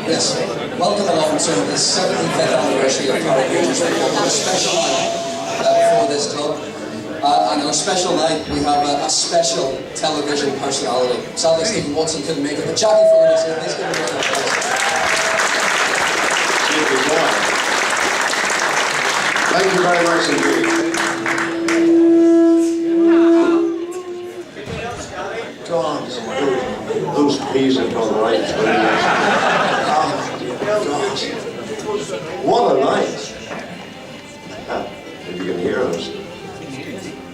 Yes, welcome along to the 75th anniversary of Carrick Rangers football. On a special night for this club. And on a special night, we have a special television personality. Sadly, Stephen Watson couldn't make it, but Jackie Fullerton is here. Please give him a round of applause. Thank you very much indeed. God, those peas have gone right through this. What a night. If you can hear us.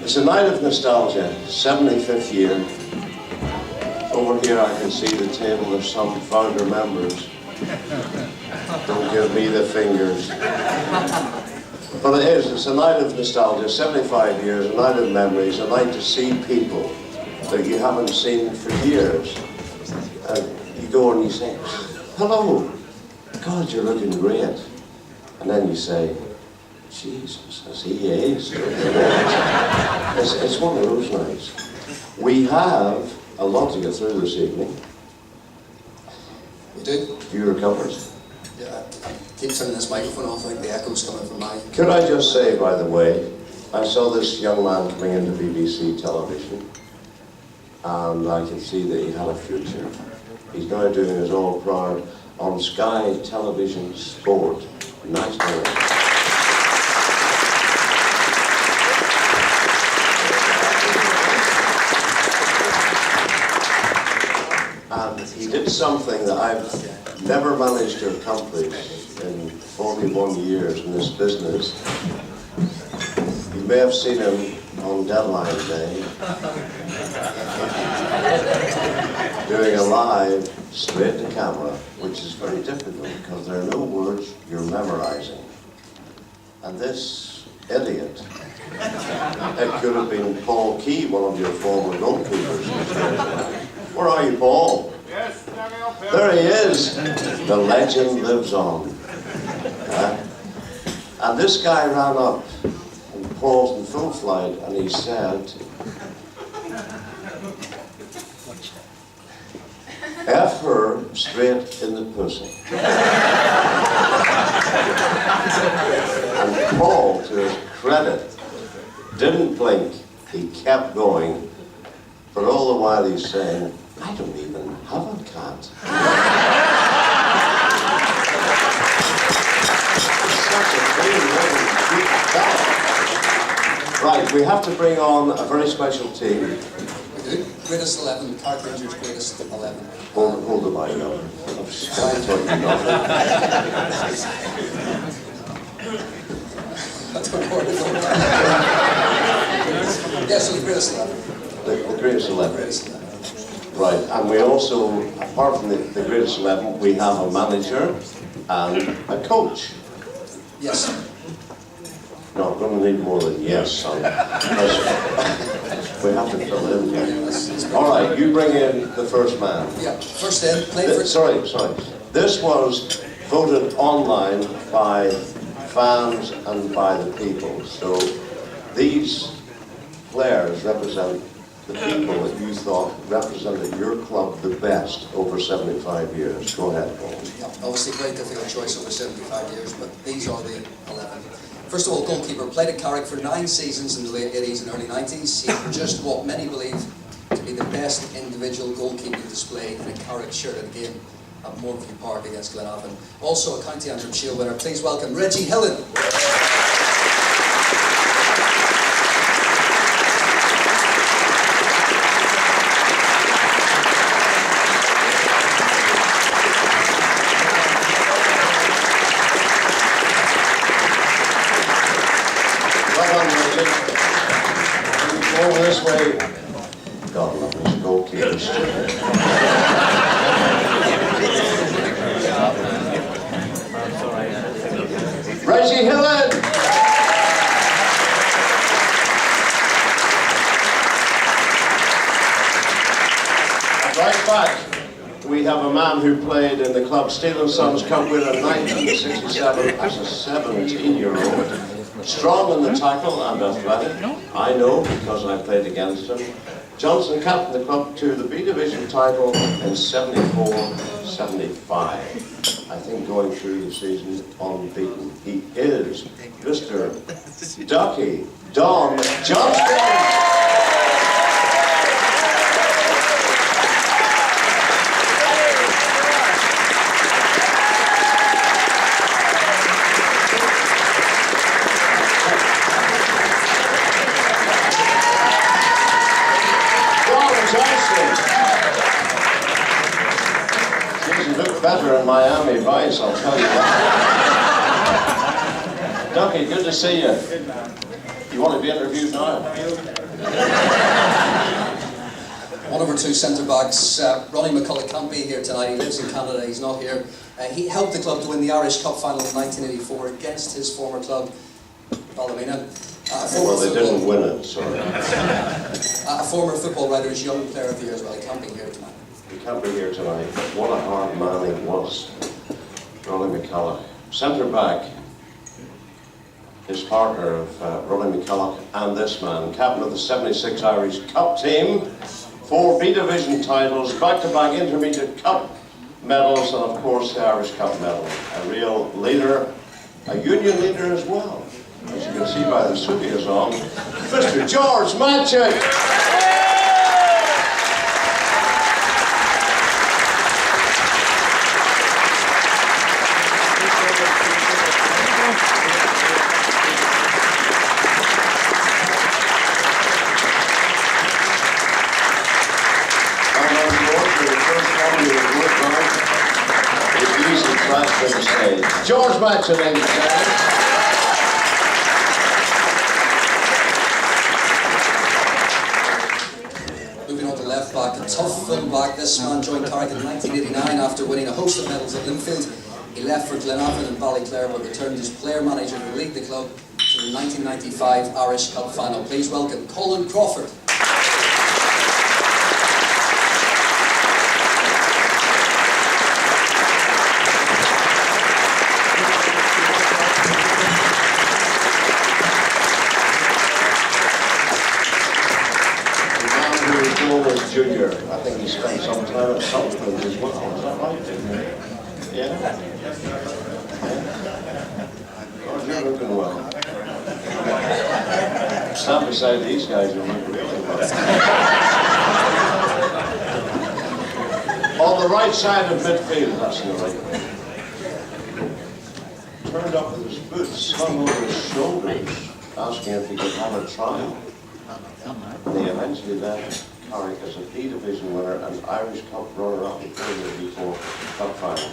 It's a night of nostalgia, 75th year. Over here I can see the table of some founder members. Don't give me the fingers. But it's a night of nostalgia, 75 years, a night of memories, a night to see people that you haven't seen for years. And you go and you say, hello, God, you're looking great. And then you say, Jesus, as he is. It's one of those nights. We have a lot to get through this evening. We do. You recovered? Yeah, I keep turning this microphone off, I think the echo's coming from mine. Could I just say, by the way, I saw this young man coming into BBC television, and I can see that he had a future. He's now doing his all proud on Sky Television Sport. Nice day. And he did something that I've never managed to accomplish in 41 years in this business. You may have seen him on Deadline Day doing a live straight to camera, which is very difficult because there are no words you're memorizing. And this idiot, it could have been Paul Key, one of your former goalkeepers. Where are you, Paul? Yes, there he is. The legend lives on. And this guy ran up and paused in full flight and he said, F her straight in the pussy. And Paul, to his credit, didn't blink. He kept going. But all the while he's saying, I don't even have a cat. Right, we have to bring on a very special team. We do. Greatest 11, Carrick Rangers greatest 11. Hold the mic up. I'm trying to talk you nothing. I don't know where to go. Yeah, so the greatest 11. The greatest 11. Greatest 11. Right, and we also, apart from the greatest 11, we have a manager and a coach. Yes. No, I'm going to need more than yes, son. We have to fill in here. All right, you bring in the first man. Yeah, first in, play for... Sorry. This was voted online by fans and by the people. So these players represent the people that you thought represented your club the best over 75 years. Go ahead, Paul. Yeah, obviously a very difficult choice over 75 years, but these are the 11. First of all, goalkeeper, played at Carrick for 9 seasons in the late 80s and early 90s. He produced what many believe to be the best individual goalkeeping display in a Carrick shirt at a game at Moorview Park against Glenavon. Also a County Antrim Shield winner. Please welcome Reggie Hillen. Over this way. God love his goalkeepers. Reggie Hillen! Right back, we have a man who played in the club Steel & Sons Cup winner in 1967 as a 17-year-old. Strong in the tackle and athletic. I know because I played against him. Johnson captained the club to the B Division title in 74-75. I think going through the season unbeaten. He is Mr. Ducky Don Johnston. Better in Miami Vice, I'll tell you that. Ducky, good to see you. You want to be interviewed now? One of our two centre-backs, Ronnie McCulloch, can't be here tonight. He lives in Canada, he's not here. He helped the club to win the Irish Cup final in 1984 against his former club, Ballymena. Well, they didn't win it, sorry. A former football writer's young player of the year as well. He can't be here tonight. He can't be here tonight. What a hard man he was, Ronnie McCulloch. Centre-back, his partner of Ronnie McCulloch and this man, captain of the 76 Irish Cup team, 4 B Division titles, back-to-back Intermediate Cup medals, and of course the Irish Cup medal. A real leader, a union leader as well. As you can see by the suit he is on, Mr. George Matchett. George Matchett, ladies and gentlemen. Moving on to left back, a tough full back. This man joined Carrick in 1989 after winning a host of medals at Linfield. He left for Glenavon and Ballyclare but returned as player manager to lead the club to the 1995 Irish Cup final. Please welcome Colin Crawford. Junior, I think he spent some time at Fullerton as well, is that right? Yeah? Oh, you're looking well. Stand beside these guys who look really well. On the right side of midfield, that's in the right way. Turned up with his boots slung over his shoulders, asking if he could have a trial. They eventually left Carrick as a B Division winner and Irish Cup runner-up in 1984 Cup final.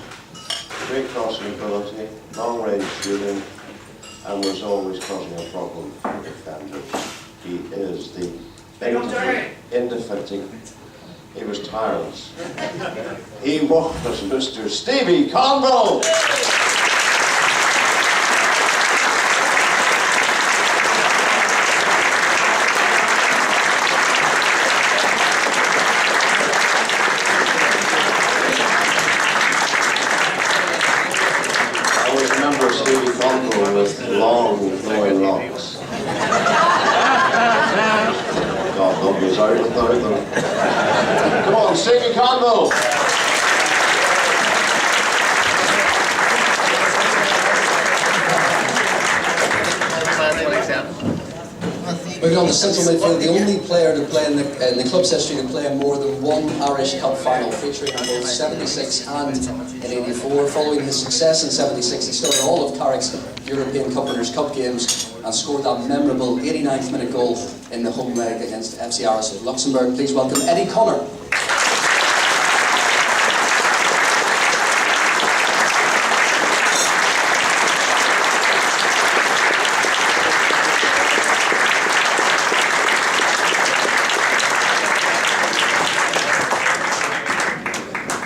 Great crossing ability, long-range shooting, and was always causing a problem for defenders. He is the indefatigable. He was tireless. He was Mr. Stevie Conville. With long flowing locks. God help me, sorry without them. Come on, Stevie Conville! Moving on to central midfield, the only player to play in the club's history to play in more than one Irish Cup final, featuring in both 76 and in 84. Following his success in 76, he started all of Carrick's European Cup Winners' Cup games and scored that memorable 89th minute goal in the home leg against FC Aris of Luxembourg. Please welcome Eddie Connor.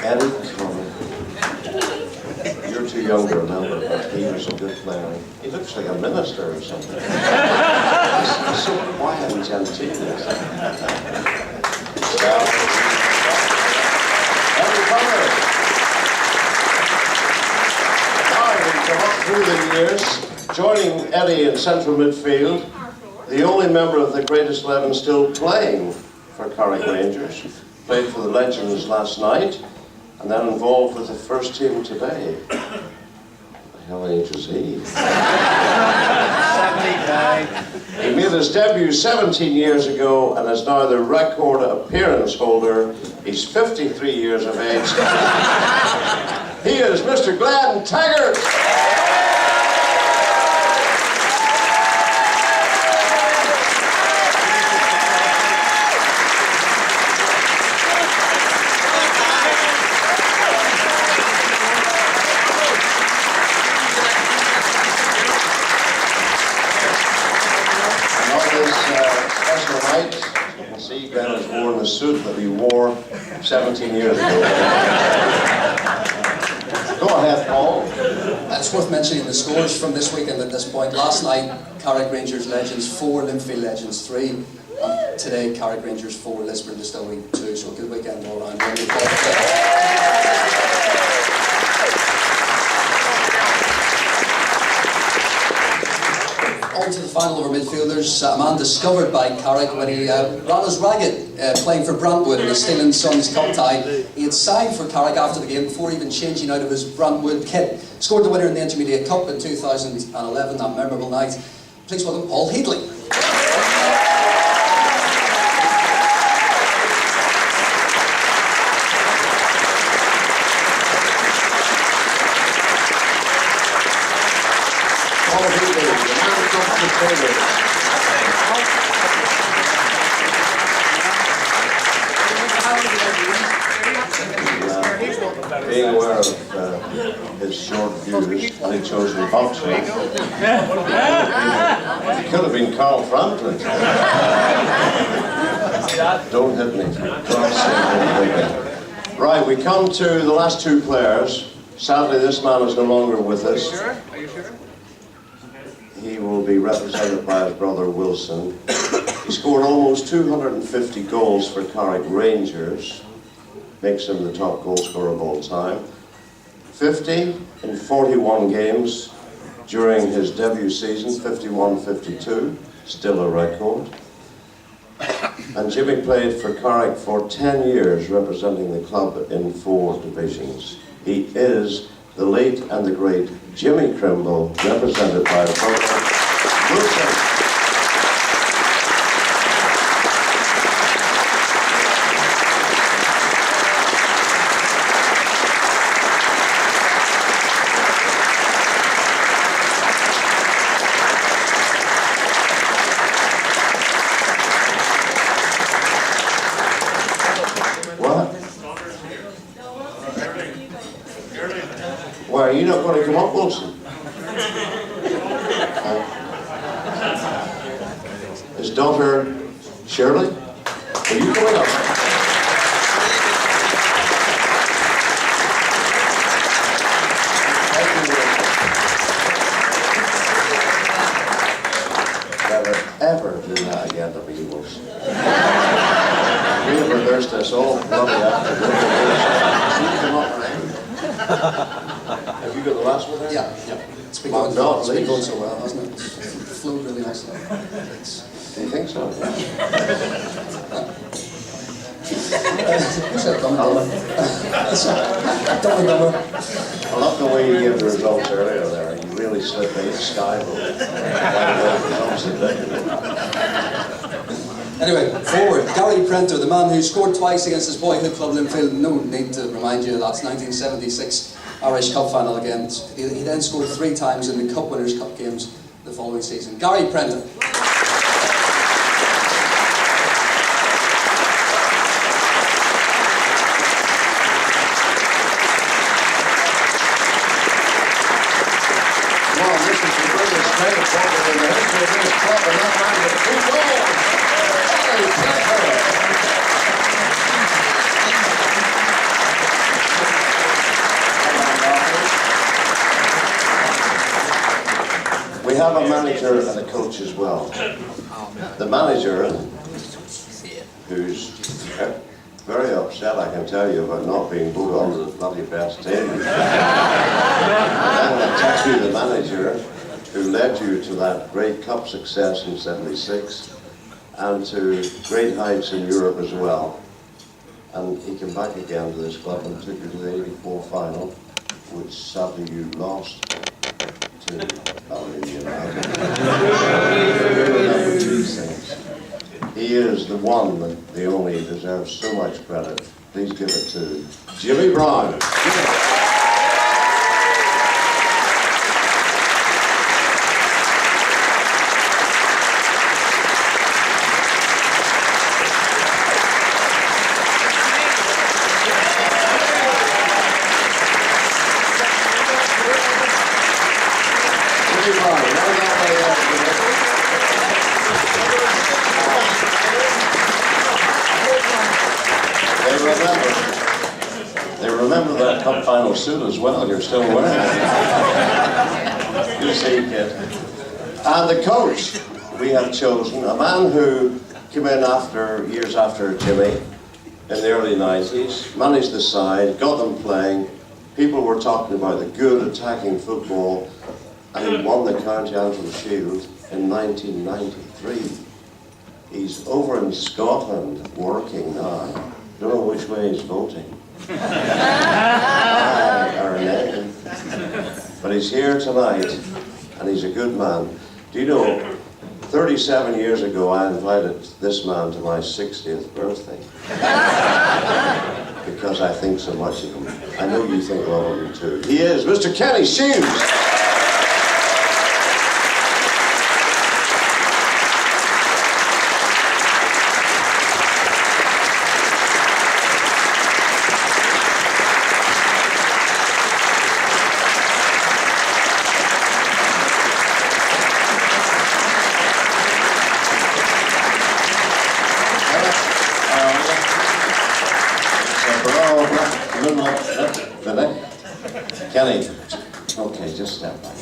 Eddie Connor. You're too young to remember, but he was a good player. He looks like a minister or something. He's so quiet and genteel. Eddie Connor. Now, we've come up through the years. Joining Eddie in central midfield, the only member of the greatest 11 still playing for Carrick Rangers. Played for the Legends last night, and then involved with the first team today. What the hell age was he? 79. He made his debut 17 years ago and is now the record appearance holder. He's 53 years of age. He is Mr. Glenn Taggart. See, Glenn has worn the suit that he wore 17 years ago. Go ahead, Paul. It's worth mentioning the scores from this weekend at this point. Last night, Carrick Rangers Legends 4, Linfield Legends 3. And today, Carrick Rangers 4, Lisburn Distillery 2. So a good weekend all around. On to the final of our midfielders, a man discovered by Carrick when he ran his ragged playing for Brantwood in a Steel and Sons Cup tie. He had signed for Carrick after the game before even changing out of his Brantwood kit. Scored the winner in the Intermediate Cup in 2011, that memorable night. Please welcome Paul Headley. Being aware of his short views when he chose the boxer, he could have been Carl Franklin. Don't hit me. Right, we come to the last two players. Sadly, this man is no longer with us. Are you sure? He will be represented by his brother Wilson. He scored almost 250 goals for Carrick Rangers. Makes him the top goal scorer of all time. 50 in 41 games during his debut season, 51-52, still a record. And Jimmy played for Carrick for 10 years, representing the club in 4 divisions. He is the late and the great Jimmy Crimble, represented by his brother Wilson. Why, are you not going to come up, Wilson? His daughter, Shirley? Are you coming up? Never ever do that again to me, Wilson. We have rehearsed this all bloody afternoon. You come up and have you got the last one there? Yeah. It's been going so well, hasn't it? It's flowed really nicely. Do you think so? I love the way you gave the results earlier there. You really slipped me sky blue. Anyway, forward, Gary Prenter, the man who scored twice against his boyhood club Linfield. No need to remind you, that's 1976 Irish Cup final again. He then scored 3 times in the Cup Winners' Cup games the following season. Gary Prenter. Well, this is the greatest trade forward in the history of this club, and that man with 2 goals. Gary Prenter. We have a manager and a coach as well. The manager, who's very upset, I can tell you, about not being voted on the bloody best team. And then I text you the manager, who led you to that great cup success in '76 and to great heights in Europe as well. And he came back again to this club and took you to the '84 final, which sadly you lost to Carrick Rangers. Remember these things. He is the one, the only, deserves so much credit. Please give it to Jimmy Brown. They remember that cup final suit as well. You're still wearing it. You see, kid. And the coach we have chosen, a man who came in years after Jimmy in the early '90s, managed the side, got them playing. People were talking about the good attacking football, and he won the County Antrim Shield in 1993. He's over in Scotland working now. Don't know which way he's voting. But he's here tonight, and he's a good man. Do you know, 37 years ago I invited this man to my 60th birthday. Because I think so much of him. I know you think a lot of him too. He is Mr. Kenny Shields. Kenny, okay, just step back.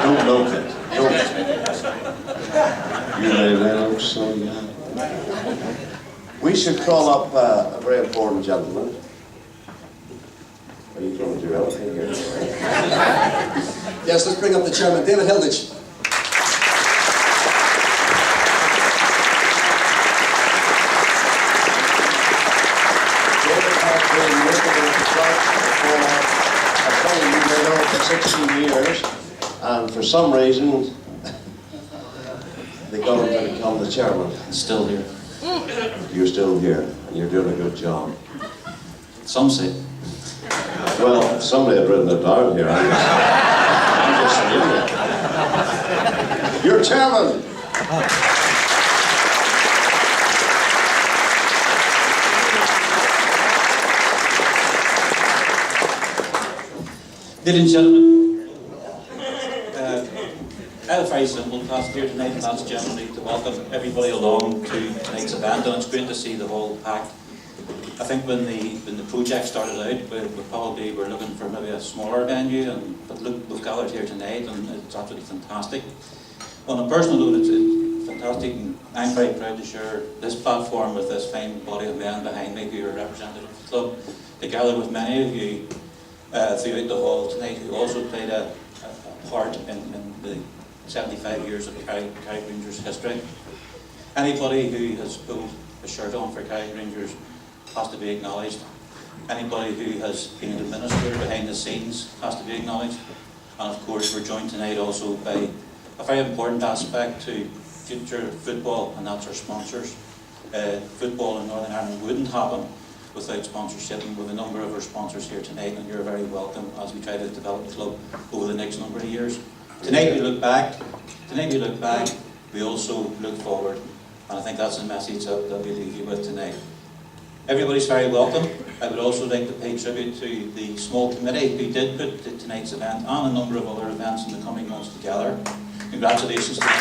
Don't look it. Don't. You look so young. We should call up a very important gentleman. Are you going to do anything here? Yes, let's bring up the chairman, David Hilditch. For 16 years, and for some reason they got him to become the chairman. Still here. You're still here, and you're doing a good job. Some say. Well, somebody had written it down here. I'm just reading it. You're chairman. Ladies and gentlemen, I have a very simple task here tonight, and that's generally to welcome everybody along to tonight's event, and it's great to see the whole pack. I think when the project started out, we probably were looking for maybe a smaller venue, but look, we've gathered here tonight, and it's absolutely fantastic. On a personal note, it's fantastic, and I'm very proud to share this platform with this fine body of men behind me who are representative of the club, together with many of you throughout the hall tonight who also played a part in the 75 years of Carrick Rangers history. Anybody who has pulled a shirt on for Carrick Rangers has to be acknowledged. Anybody who has been an administrator behind the scenes has to be acknowledged. And of course we're joined tonight also by a very important aspect to future football, and that's our sponsors. Football in Northern Ireland wouldn't happen without sponsorship, and with a number of our sponsors here tonight, and you're very welcome as we try to develop the club over the next number of years. Tonight we look back, we also look forward, and I think that's the message that we leave you with tonight. Everybody's very welcome. I would also like to pay tribute to the small committee who did put tonight's event and a number of other events in the coming months together. Congratulations to them.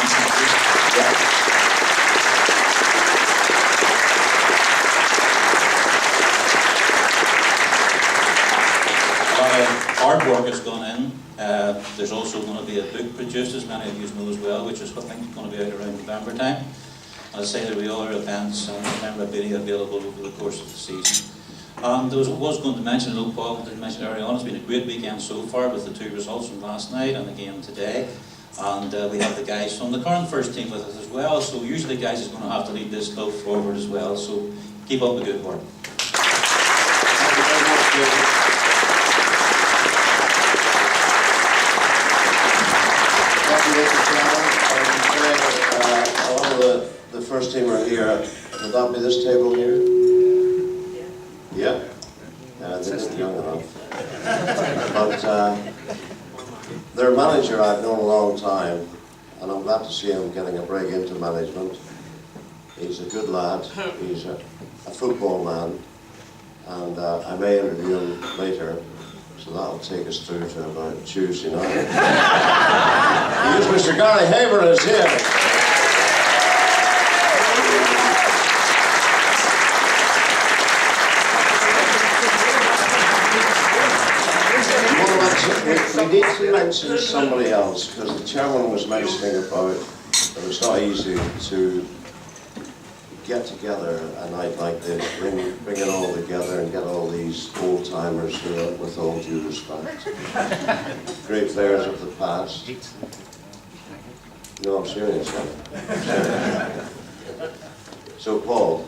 Hard work has gone in. There's also going to be a book produced, as many of you know as well, which is I think going to be out around November time. And I say there will be other events and memorabilia available over the course of the season. And I was going to mention, I know Paul didn't mention earlier on, it's been a great weekend so far with the 2 results from last night and the game today. And we have the guys from the current first team with us as well, so usually the guys is going to have to lead this club forward as well, so keep up the good work. Thank you very much, David. Thank you, Mr. Chairman. A lot of the first team are here. Would that be this table here? Yeah? They isn't young enough. But their manager I've known a long time, and I'm glad to see him getting a break into management. He's a good lad. He's a football man, and I may interview him later, so that'll take us through to about Tuesday night. Mr. Gary Haber is here. We need to mention somebody else, because the chairman was mentioning about it was not easy to get together a night like this, bring it all together and get all these old-timers who are, with all due respect, great players of the past. No, I'm serious. So, Paul,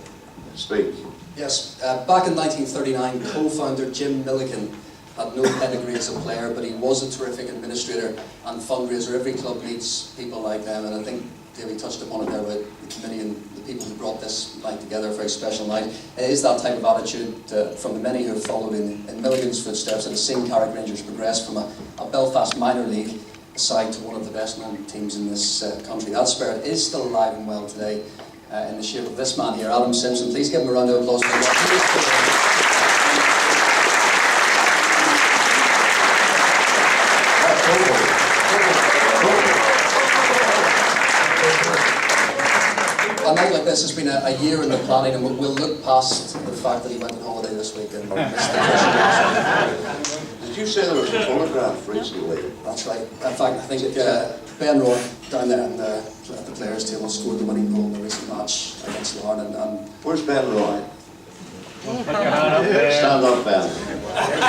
speak. Yes, back in 1939, co-founder Jim Milligan had no pedigree as a player, but he was a terrific administrator and fundraiser. Every club needs people like them, and I think Davey touched upon it there about the committee and the people who brought this night together, a very special night. It is that type of attitude from the many who have followed in Milligan's footsteps and have seen Carrick Rangers progress from a Belfast minor league side to one of the best known teams in this country. That spirit is still alive and well today in the shape of this man here, Adam Simpson. Please give him a round of applause. A night like this has been a year in the planning, and we'll look past the fact that he went on holiday this week and missed the Did you say there was a photograph recently? That's right. In fact, I think Ben Roy down there at the players' table scored the winning goal in the recent match against Larne. And Where's Ben Roy? Stand up, Ben.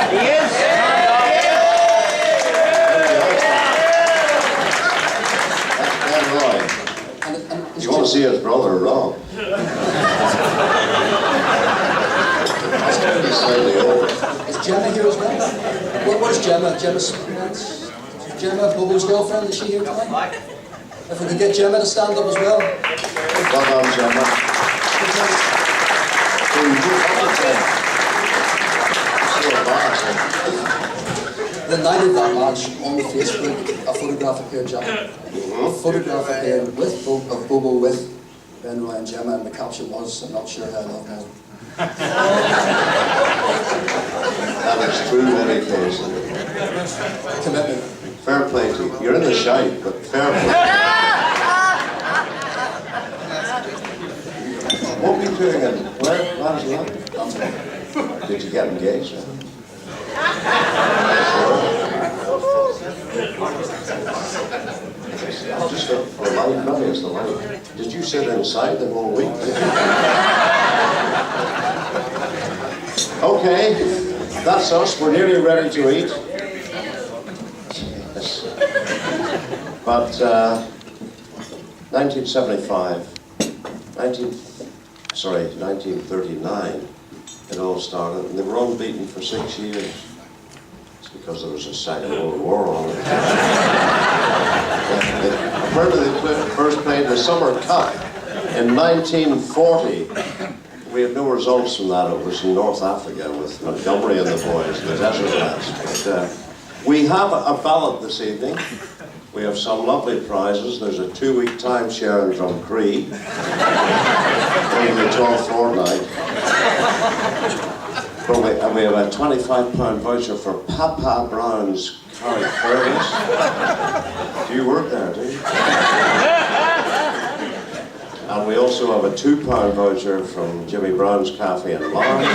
He is! That's Ben Roy. You want to see his brother, Rob? He's slightly older. Is Gemma here as well? Where's Gemma? Gemma, Bobo's girlfriend, is she here tonight? If we could get Gemma to stand up as well. Well done, Gemma. The night of that match, on Facebook, a photograph appeared, Jack. A photograph appeared with of Bobo with Ben Roy and Gemma, and the caption was, "I'm not sure how I love now." That is true in any case. Commitment. Fair play to you. You're in the shite, but fair play. What were you doing in where was that? Did you get engaged? Just for light, money is the light. Did you sit inside the whole week? Okay, that's us. We're nearly ready to eat. Yes. But 1939, it all started, and they were unbeaten for 6 years. It's because there was a Second World War on it. Apparently they first played the Summer Cup in 1940. We had no results from that. It was in North Africa with Montgomery and the boys, the desert lads. But we have a ballot this evening. We have some lovely prizes. There's a 2-week timeshare in Drumcree. Only the 12th fortnight. And we have a £25 voucher for Papa Brown's Carrick Rangers. Do you work there, do you? And we also have a £2 voucher from Jimmy Brown's Cafe in Larne.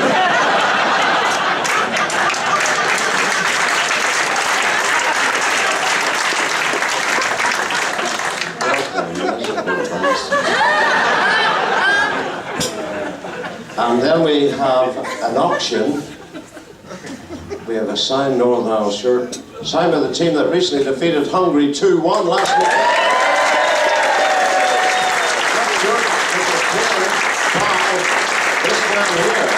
And then we have an auction. We have a signed Northern Ireland shirt, signed by the team that recently defeated Hungary 2-1 last week. That shirt is a by this man here.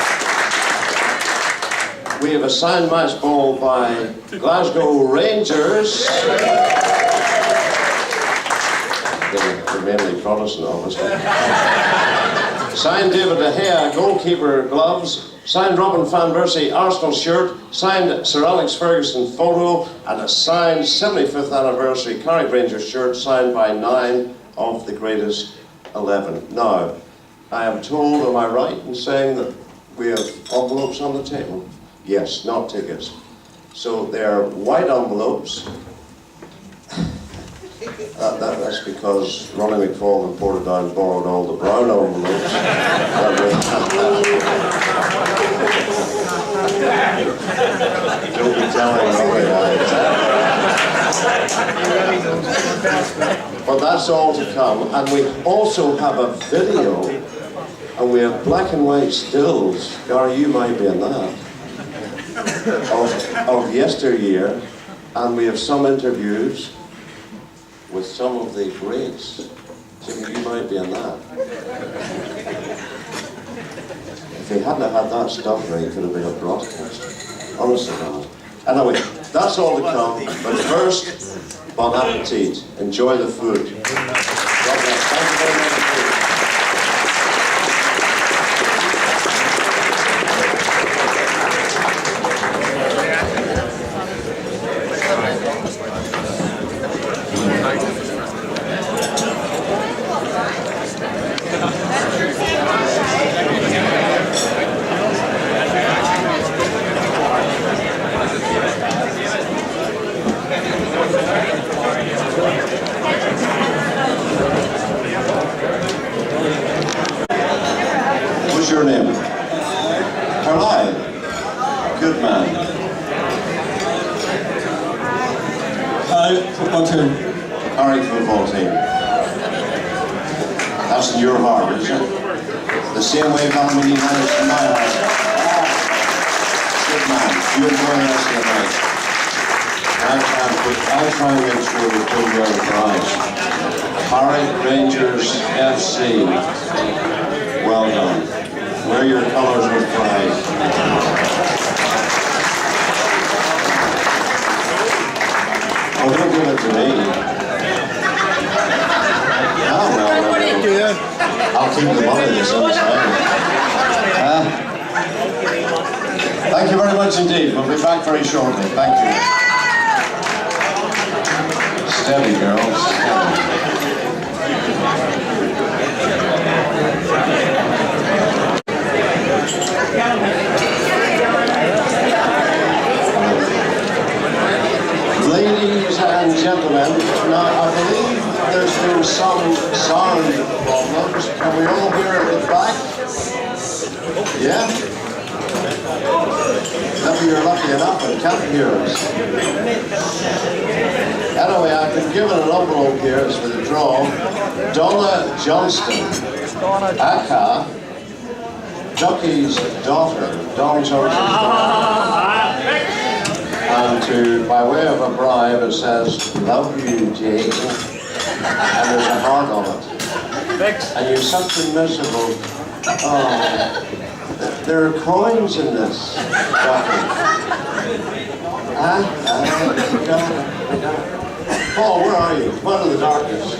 We have a signed match ball by Glasgow Rangers. They're mainly Protestant, obviously. Signed David De Gea, goalkeeper gloves. Signed Robin Van Persie, Arsenal shirt. Signed Sir Alex Ferguson photo. And a signed 75th anniversary Carrick Rangers shirt signed by 9 of the greatest 11. Now, I am told, am I right in saying that we have envelopes on the table? Yes, not tickets. So they're white envelopes. That's because Ronnie McFall and Portadown borrowed all the brown envelopes. Don't be telling Ronnie that. But that's all to come. And we also have a video, and we have black and white stills. Gary, you might be in that. Of yesteryear. And we have some interviews with some of the greats. Jimmy, you might be in that. If he hadn't had that stuff there, he could have been a broadcaster. Honestly, God. Anyway, that's all to come. But first, bon appetit. Enjoy the food. God bless. Thank you very much. What's your name? Carlyle. Good man. Hi, football team. Carrick football team. That's in your heart, is it? The same way Gilmour United in my heart. Good man. You enjoy the rest of the night. I'll try and make sure we pull you out of prize. Carrick Rangers FC. Well done. Wear your colours with pride. Oh, don't give it to me. Oh, well, I'll keep the money this inside. Thank you very much indeed. We'll be back very shortly. Thank you. Steady, girls. Steady. Ladies and gentlemen, now I believe there's been some sound problems. Can we all hear it at the back? Yeah? Maybe you're lucky enough and can't hear us. Anyway, I've been given an envelope here, it's for the draw. Donna Johnston, aka Ducky's daughter, Don Johnston's daughter. And by way of a bribe, it says, "Love you, Jake," and there's a heart on it. And you're such a miserable. Oh, there are coins in this. Paul, where are you? Come out of the darkness.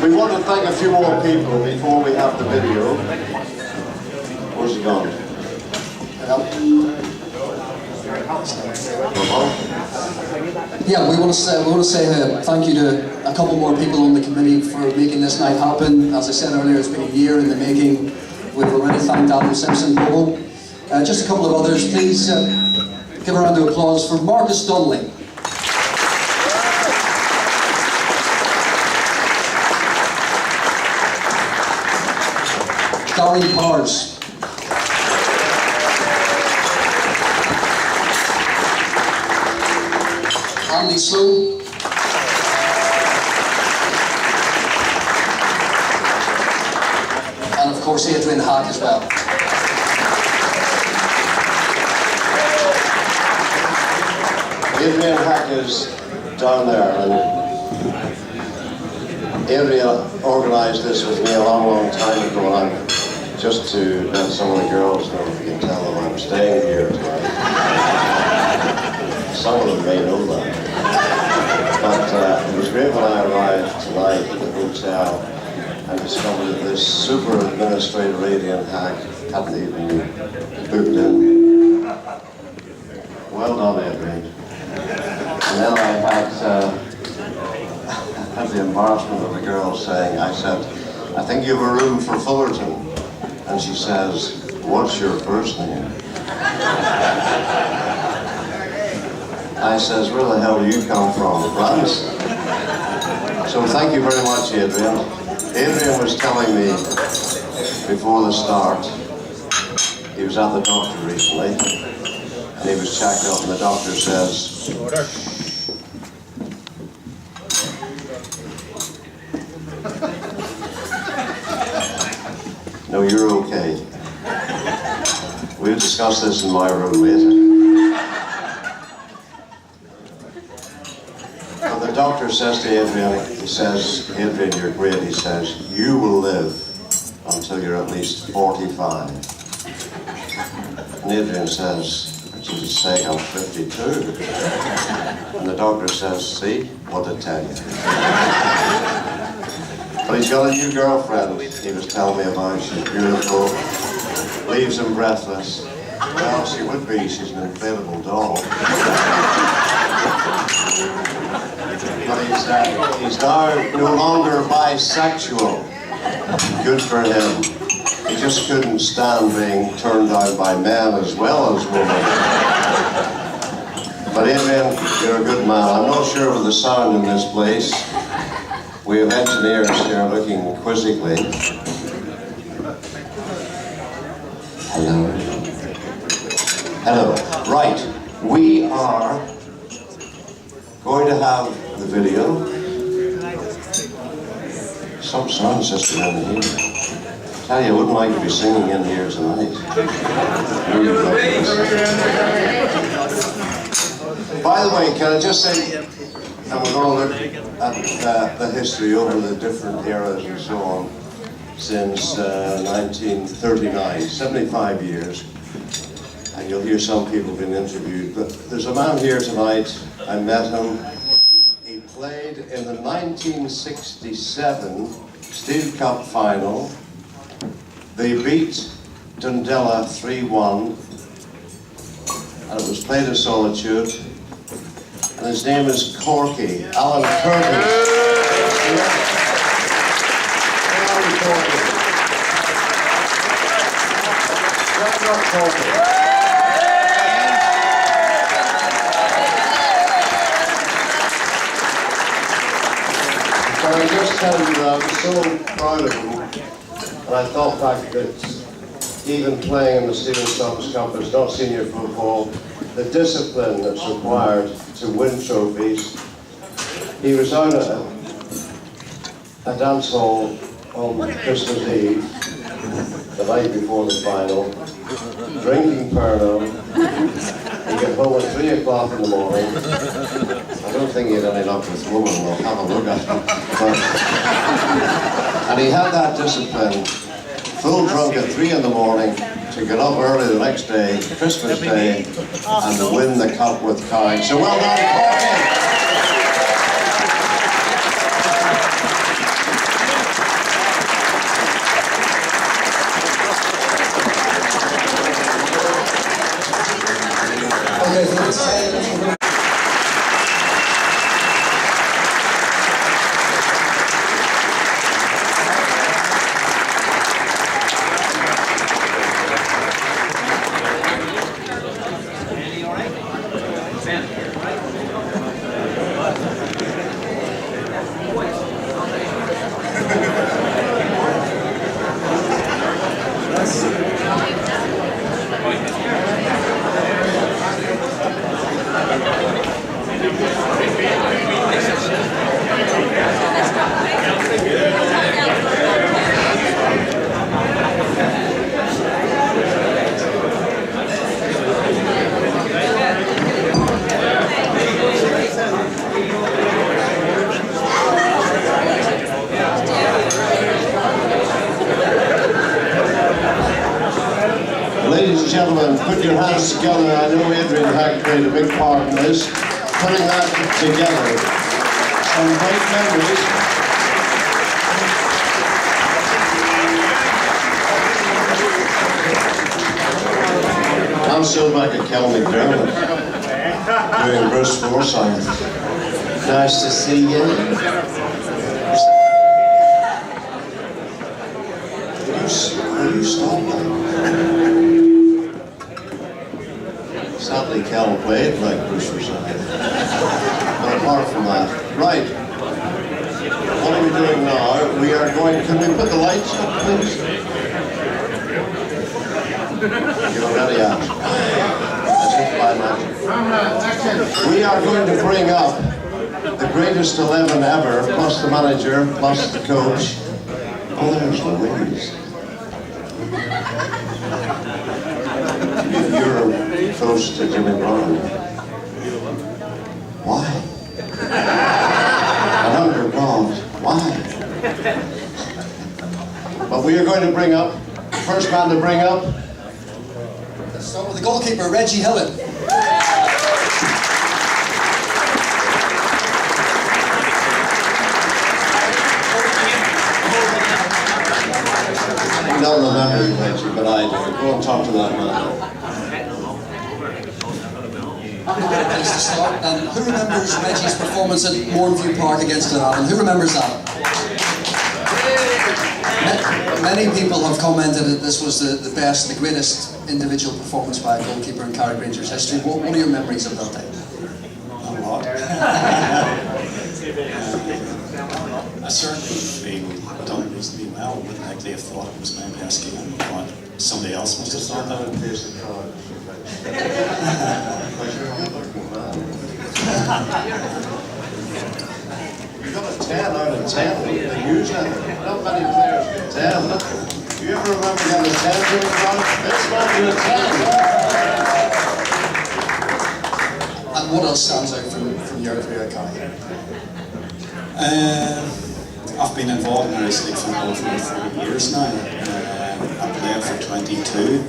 We want to thank a few more people before we have the video. Where's he gone? Yeah, we want to say thank you to a couple more people on the committee for making this night happen. As I said earlier, it's been a year in the making. We've already thanked Adam Simpson, Bobo. Just a couple of others. Please give a round of applause for Marcus Dunley. Gary Powers. Andy Sloan. And of course, course, Adrian Hack as well. Adrian Hack is down there, and Adrian organised this with me a long, long time ago, and just to let some of the girls know, if you can tell them I'm staying here tonight. Some of them may know that. But it was great when I arrived tonight at the hotel and discovered that this super administrator, Adrian Hack, hadn't even been booked in. Well done, Adrian. And then I had the embarrassment of the girl saying, I said, I think you have a room for Fullerton. And she says, what's your first name? I says, where the hell do you come from? France? So thank you very much, Adrian. Adrian was telling me before the start, he was at the doctor recently, and he was checked up, and the doctor says, no, you're okay. We'll discuss this in my room later. But the doctor says to Adrian, he says, Adrian, you're great. He says, you will live until you're at least 45. And Adrian says, for Jesus' sake, I'm 52. And the doctor says, see, what to tell you. But he's got a new girlfriend, he was telling me about. She's beautiful, leaves him breathless. Well, she would be, she's an inflatable doll. But he's now no longer bisexual. Good for him. He just couldn't stand being turned down by men as well as women. But Adrian, you're a good man. I'm not sure of the sound in this place. We have engineers here looking quizzically. Hello. Hello. Right. We are going to have the video. Some sound system in here. Tell you, I wouldn't like to be singing in here tonight. By the way, can I just say, and we're going to look at the history over the different eras and so on since 1939, 75 years. And you'll hear some people being interviewed. But there's a man here tonight, I met him. He played in the 1967 Steel Cup final. They beat Dundela 3-1. And it was played in solitude. And his name is Corky, Alan Curtis. Alan Corky. Not Corky. But I just tell you that I was so proud of him, and I thought back that even playing in the Stephen Thomas Cup is not senior football, the discipline that's required to win trophies. He was out at a dance hall on Christmas Eve, the night before the final, drinking Pernod. He got home at 3 o'clock in the morning. I don't think he had any luck with women, we'll have a look at him. And he had that discipline, full drunk at 3 in the morning, to get up early the next day, Christmas Day, and to win the cup with Carrick. So well done, Carrick! Okay, so let's say Ladies and gentlemen, put your hands together. I know Adrian Hack played a big part in this. Putting that together. Some great memories. I'm still back at Kel McDermott doing Bruce Forsyth. Nice to see you. Will you stop that? Sadly, Kel played like Bruce Forsyth. But apart from that, right. What are we doing now? We are going, can we put the lights up, please? You're ready, Ash. That's it, by magic. We are going to bring up the greatest 11 ever, plus the manager, plus the coach. Oh, there's Louise. You're close to Jimmy Brown. Why? And under God, why? But we are going to bring up, first man to bring up, Let's start with the goalkeeper, Reggie Hillen. I don't remember you, Reggie, but I do. Go and talk to that man. Place to start. And who remembers Reggie's performance at Mornview Park against Gala? Who remembers that? Many people have commented that this was the best, the greatest individual performance by a goalkeeper in Carrick Rangers history. What are your memories of that day? A lot. I certainly feel I've done reasonably well. Wouldn't likely have thought it was my best game, but somebody else must have thought that. You got a 10 out of 10 with the newsletter. Not many players get 10. Do you ever remember getting a 10 to the front? It's not your 10. And what else stands out from your career, Carrick? I've been involved in Irish League football for 30 years now. I played for 22.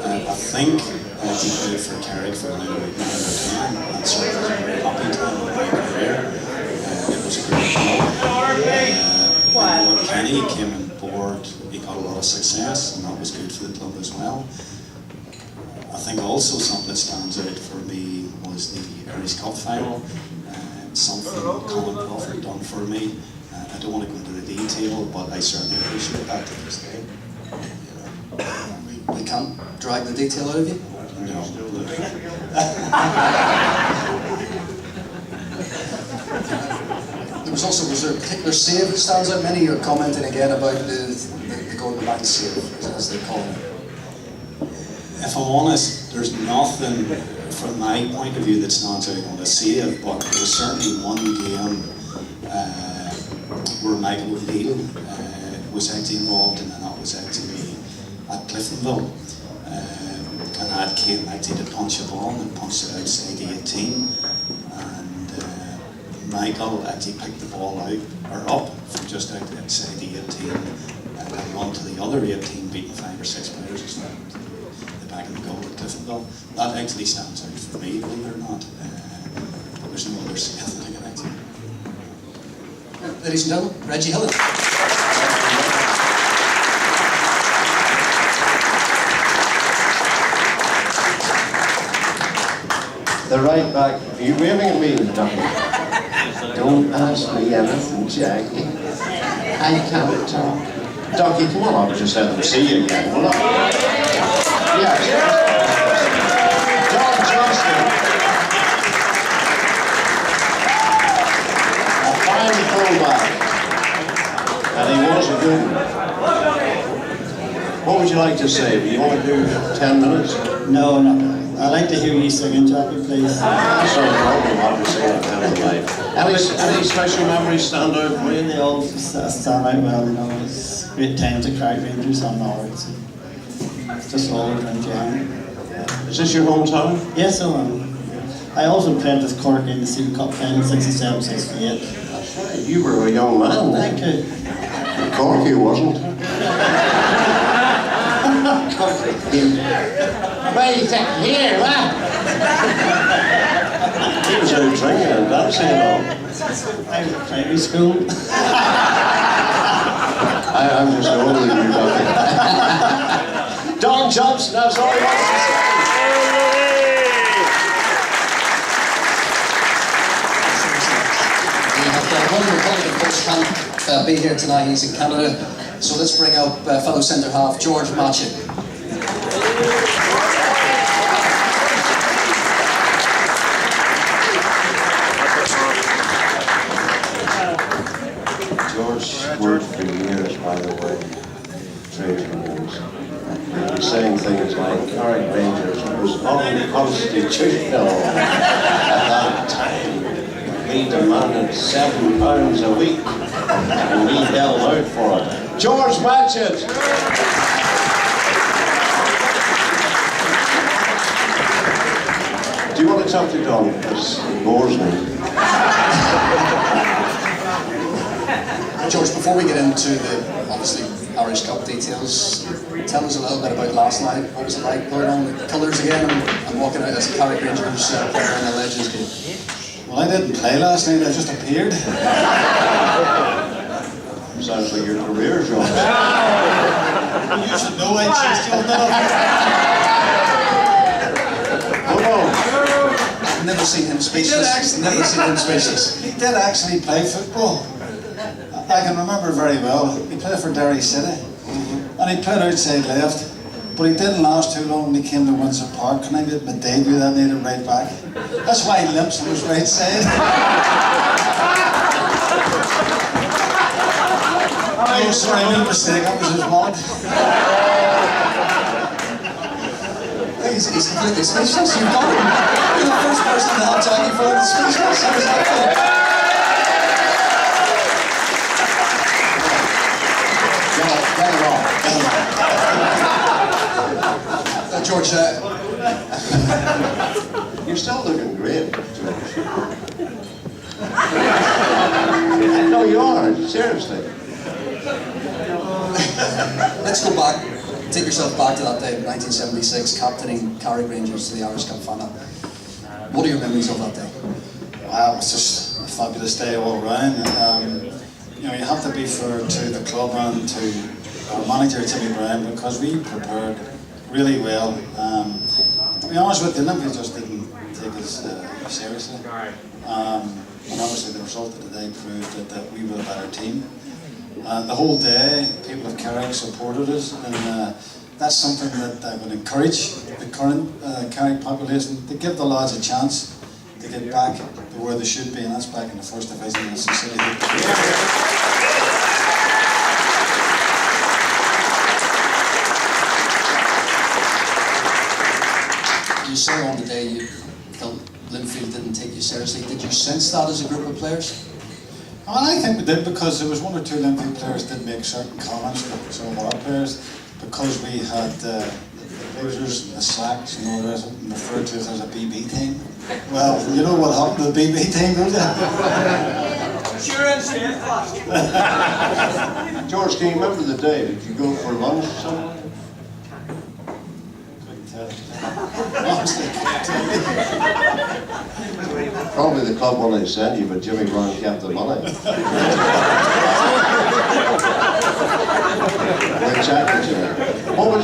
I think I played for Carrick for another 9 or 10. And so it was a very happy time in my career. It was a great club. When Kenny came on board, he got a lot of success, and that was good for the club as well. I think also something that stands out for me was the Irish Cup final. Something Colin Crawford done for me. I don't want to go into the detail, but I certainly appreciate that to this day. We can't drag the detail out of you? No. There was there a particular save that stands out? Many are commenting again about the Gordon Bank save, as they call it. If I'm honest, there's nothing from my point of view that stands out on the save, but there was certainly one game where Michael O'Neill was actually involved in, and that was actually at Cliftonville. And I came actually to punch a ball and punched it outside the 18. And Michael actually picked the ball out, or up, from just outside the 18 and run to the other 18, beating 5 or 6 players the back of the goal at Cliftonville. That actually stands out for me, believe it or not. But there's no other save that I can actually. Ladies and gentlemen, Reggie Hillen. The right back. Are you waving at me, Ducky? Don't ask me anything, Jackie. I can't talk. Ducky, come on up, just let them see you again. Will I? Yes. John Johnston. A fine fullback. And he was a good one. What would you like to say? Do you want to do 10 minutes? No, not. I'd like to hear you singing, Jackie, please. That's no problem, obviously, at the end of life. Any special memories stand out for you? They all stand out well, you know. It's great times at Carrick Rangers on Norwich. It's just all around town. Is this your hometown? Yes, so I also played with Cork in the Super Cup final 67, 68. That's right. You were a young man then. Thank you. Corky wasn't. What do you think? Here, what? He was out drinking and dancing and all. I was at primary school. I'm just older than you, Ducky. Don Johnson, that's all he wants to say. We have one Republican coach can't be here tonight. He's in Canada. So let's bring up fellow centre half George Matchett. George worked for years, by the way, trade unions. He was saying things like Carrick Rangers was unconstitutional at that time. We demanded £7 a week, and we held out for it. George Matchett! Do you want to talk to Don? Because it bores me. George, before we get into the, obviously, Irish Cup details, tell us a little bit about last night. What was it like going on the colours again and walking out as a Carrick Rangers player in a Legends game? Well, I didn't play last night, I just appeared. Sounds like your career, George. You should know I chased you enough. Hold on. I've never seen him speechless. Never seen him speechless. He did actually play football. I can remember very well. He played for Derry City. And he played outside left. But he didn't last too long when he came to Windsor Park. And I did my debut that night at right back. That's why he limps on his right side. Oh, sorry, I made a mistake. That was his wallet. He's completely speechless. You've got him. You're the first person to have Jackie Ford speechless. How was that fun? Get it off. George, You're still looking great, George. No, you are. Seriously. let's go back. Take yourself back to that day, 1976, captaining Carrick Rangers to the Irish Cup final. What are your memories of that day? Wow, it was just a fabulous day all round. You know, you have to be fair to the club and to our manager, Timmy Brown, because we prepared really well. To be honest with you, Olympia just didn't take us seriously. And obviously the result of the day proved that we were a better team. The whole day, people of Carrick supported us, and that's something that I would encourage the current Carrick population to give the lads a chance to get back to where they should be, and that's back in the first division. And sincerely You say on the day you felt Linfield didn't take you seriously. Did you sense that as a group of players? Well, I think we did, because there was one or two Olympic players did make certain comments to some of our players, because we had the Blazers and the Slacks and all the rest of them referred to us as a BB team. Well, you know what happened to the BB team, don't you? George, can you remember the day? Did you go for lunch somewhere? Couldn't tell you. Honestly, couldn't tell you. Probably the club wanted to send you, but Jimmy Brown kept the money.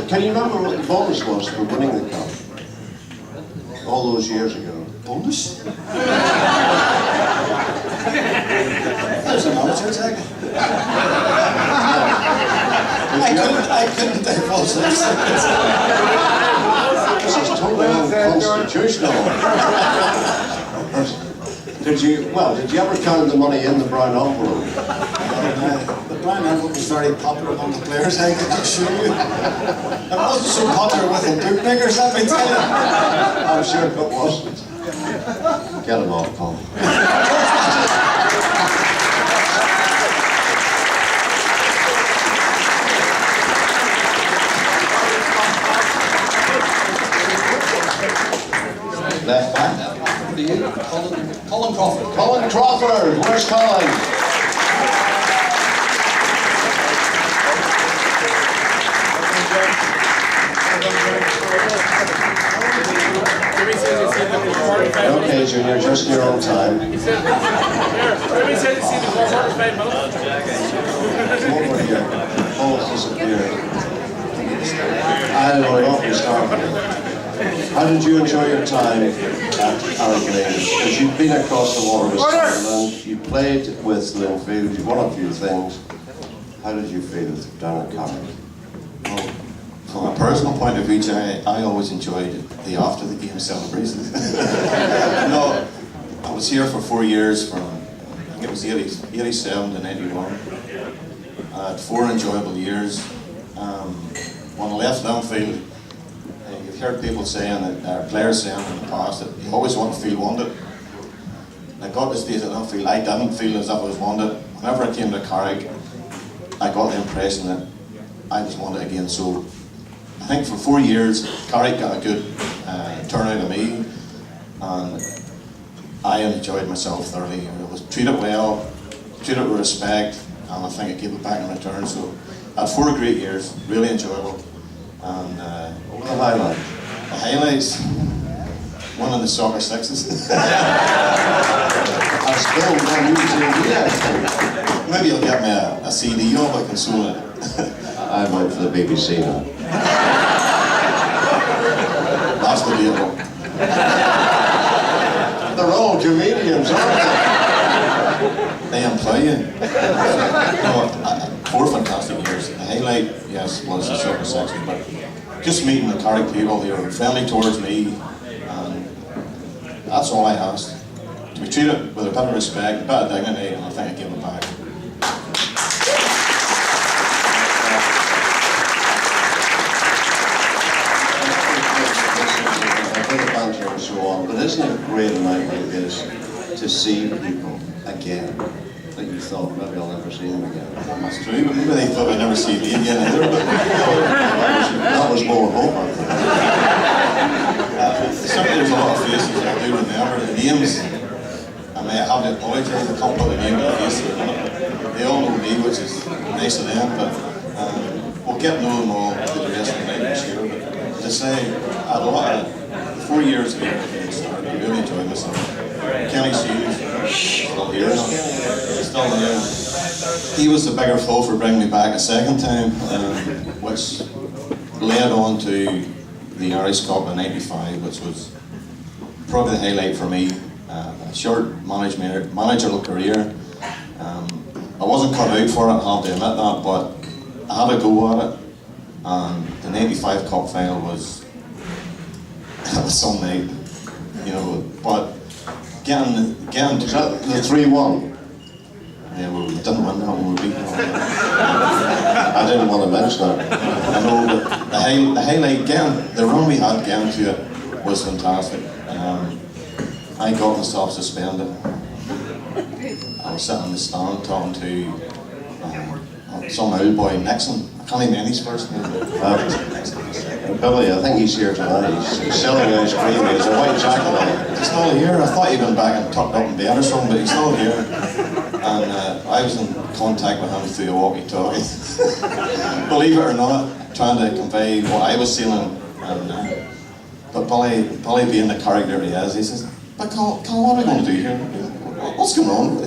Can you remember what the bonus was for winning the cup? All those years ago. Bonus? There's an amateur tag. I couldn't divulge this. This is totally unconstitutional. Did you ever count the money in the brown envelope? The brown envelope was very popular among the players, I can assure you. It wasn't so popular with the bootmakers, let me tell you. I'm sure it wasn't. Get him off, Paul. Left back. What are you? Colin Crawford. Colin Crawford. Where's Colin? Junior, just in your own time. Come over here. Paul's disappeared. I don't know what we start with. How did you enjoy your time at Carrick Rangers? Because you've been across the water with Scotland, you played with Linfield, you won a few things. How did you feel down at Carrick? Well, from a personal point of view, I always enjoyed the after the game celebrations. No, I was here for 4 years, from I think it was 87 to 91. I had 4 enjoyable years. When I left Linfield, you've heard people saying that, players saying in the past, that you always want to feel wanted. I got to the stage at Linfield, I didn't feel as if I was wanted. Whenever I came to Carrick, I got the impression that I was wanted again. So I think for 4 years, Carrick got a good turnout of me, and I enjoyed myself thoroughly. I was treated well, treated with respect, and I think I gave it back in return. So I had 4 great years, really enjoyable. And What were the highlights? the highlights, winning the soccer sixes. I still don't use it yet. Maybe you'll get me a CD of it, console it. I went for the BBC now. That's the deal. They're all comedians, aren't They employ you. No, 4 fantastic years. The highlight, yes, was the soccer section, but just meeting the Carrick people, they were friendly towards me, and that's all I asked. To be treated with a bit of respect, a bit of dignity, and I think I gave it back. A bit of banter and so on, but isn't it great a night like this to see people again that you thought maybe I'll never see them again? That's true, but maybe they thought I'd never see me again either, but That was more hope, I think. certainly there's a lot of faces I do remember, the names. I may have to apologise, I can't put the name of the face to it. They all know me, which is nice of them, but we'll get to know them all through the rest of the night, I'm sure. But as I say, I had a lot of 4 years ago at the start, I really enjoyed myself. Kenny Shields, still here, still there. He was the bigger foe for bringing me back a second time, which led on to the Irish Cup in '95, which was probably the highlight for me. A short managerial career. I wasn't cut out for it, I have to admit that, but I had a go at it. And the '95 Cup final was some night, you know. But getting Is that the 3-1? yeah, we didn't win that one, we beat them. I didn't want to mention that. I know, but the highlight, the run we had getting to it was fantastic. I got myself suspended. I was sitting in the stand talking to some old boy, Nixon. I can't even name his first name. Billy, I think he's here tonight. He's selling ice cream. He has a white jacket on. He's still here. I thought he'd been back and tucked up in bed or something, but he's still here. And I was in contact with him through a walkie-talkie. Believe it or not, trying to convey what I was feeling. And, but Billy being the character he is, he says, "But Carl, what are we going to do here? What's going on?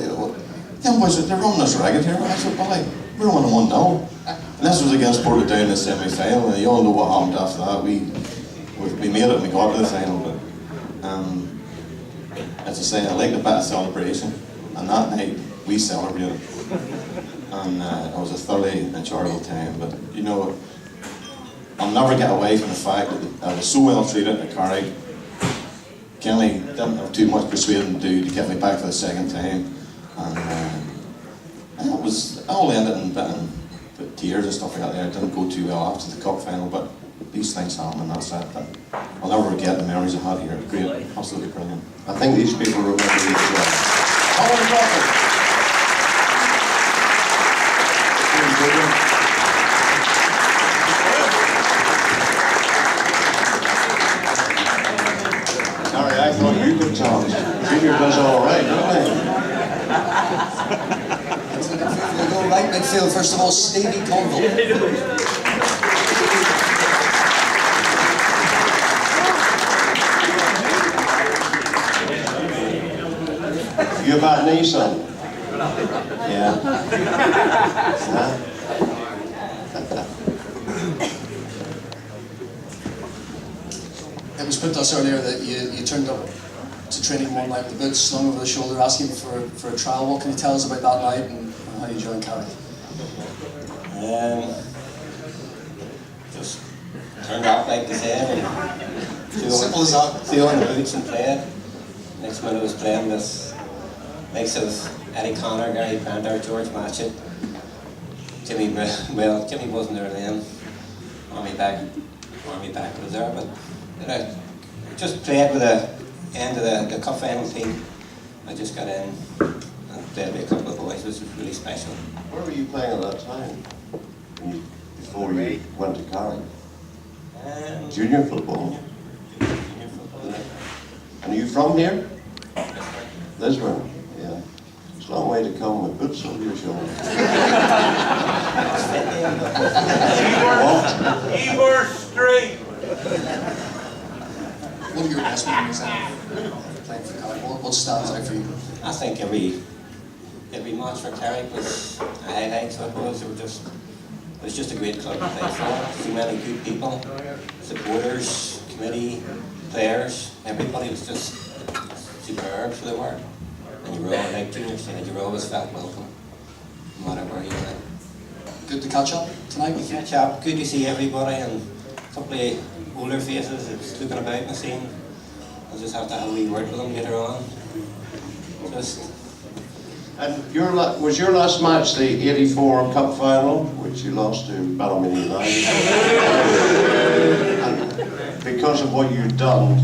Them boys, they're running us ragged here." I said, "Billy, we're on 1-0. And this was against Portadown in the semi-final, and you all know what happened after that. We made it and we got to the final, but as I say, I liked a bit of celebration, and that night we celebrated, and it was a thoroughly enjoyable time. But you know, I'll never get away from the fact that I was so well treated at Carrick. Kenny didn't have too much persuading to do to get me back for the second time, and it all ended in bit tears and stuff like that. It didn't go too well after the cup final, but these things happen, and that's it. But I'll never forget the memories I had here. Great, absolutely brilliant. I think these people remember you as well. Colin Crawford. Sorry, I thought you could talk. Junior does all right, doesn't he? We'll go right midfield, first of all, Stevie Conville. You a bad knee, son? Yeah. Huh? It was put to us earlier that you turned up to training one night with the boots slung over the shoulder, asking for a trial. What can you tell us about that night and how you joined Carrick? Just turned up like they said, and Simple as that. threw on the boots and played. Next minute I was playing with likes of Eddie Connor, Gary Panther, George Matchett, Jimmy wasn't there then. Army back was there, but just played with the end of the cup final team. I just got in and played with a couple of boys, which was really special. Where were you playing at that time? Before you went to Carrick? Junior football? Junior football, yeah. And are you from here? Lisburn? Yeah. It's a long way to come with boots over your shoulder. Ybor Street. What were your best memories then playing for Carrick? What stands out for you? I think every match for Carrick was a highlight, so it was just a great club to play for. So many good people, supporters, committee, players, everybody was just superb, so they were. And you were all like juniors, and you always felt welcome, no matter where you went. Good to catch up tonight with you. Catch up, good to see everybody, and a couple of older faces that's looking about in the scene. I'll just have to have a wee word with them later on. And was your last match the '84 Cup Final, which you lost to Ballymena United? And because of what you'd done,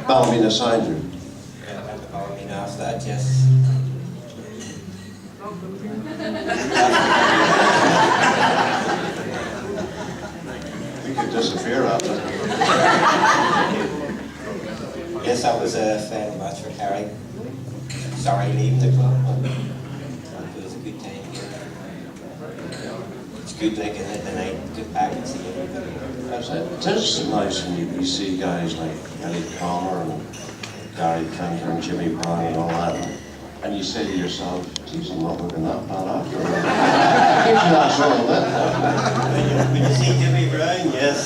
Ballymena signed you. Yeah, I had to follow me after that, yes. You could disappear after that. Yes, that was a final match for Carrick. Sorry leaving the club, but it was a good time here. It's good like in the night, get back and see everybody. It is nice when you see guys like Eddie Connor and Gary Panther and Jimmy Brown and all that, and you say to yourself, geez, I'm not looking that bad after all. Gives you that sort of lift. When you see Jimmy Brown, yes.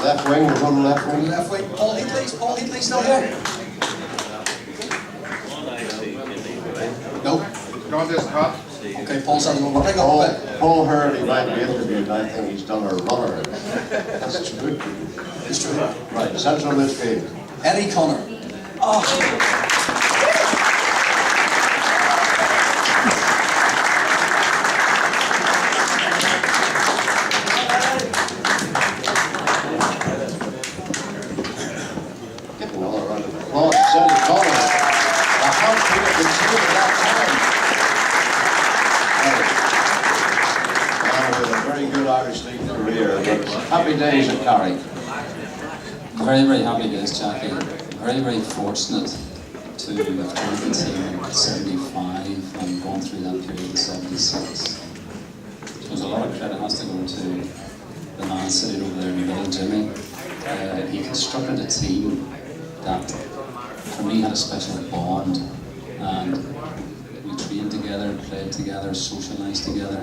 Left wing, we're going left wing. Left wing, Paul Heatley still here? No? Okay, Paul's on the one. Bring up a bit. Paul Hurley might be interviewed, I think he's done a runner. That's true. It's true. Right, central midfield. Eddie Connor. Oh. Give another round of applause. Eddie Connor. I can't feel the team at that time. Man with a very good Irish League career, but happy days at Carrick. Very, very happy days, Jackie. Very, very fortunate to have joined the team in '75 and gone through that period in '76. There's a lot of credit has to go to the man sitting over there in the middle, Jimmy. He constructed a team that, for me, had a special bond, and we trained together, played together, socialised together.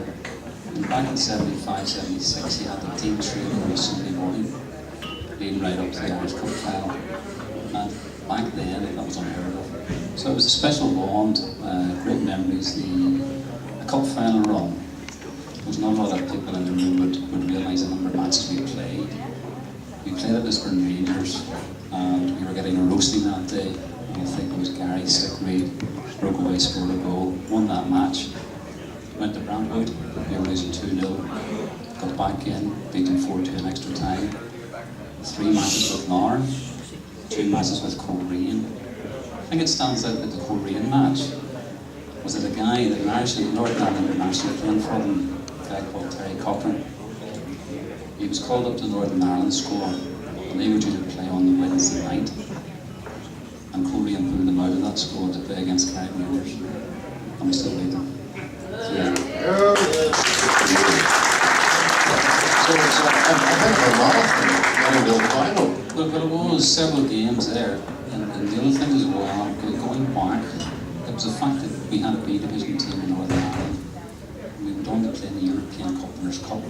And back in '75, '76, he had the team training on a Sunday morning, leading right up to the Irish Cup final. And back then, that was unheard of. So it was a special bond, great memories. The Cup final run, there's not a lot of people in the room would realise the number of matches we played. We played at Lisburn Rangers, and we were getting a roasting that day. And I think it was Gary Sickreed, broke away, scored a goal, won that match. Went to Brantwood, we were losing 2-0, got back in, beat them 4-2 in extra time. 3 matches with Larne, 2 matches with Clarion. I think it stands out that the Clarion match was that a guy, the Northern Ireland International playing for them, a guy called Terry Cochran. He was called up to Northern Ireland squad, and they were due to play on the Wednesday night. and Clarion pulled them out of that squad to play against Carrick Rangers, and we still beat them. So, yeah. So it's, I think a marathon, going to the final. Well, it was several games there, and the other thing as well, going back, it was the fact that we had a B division team in Northern Ireland. We went on to play in the European Cup, Winners' Cup.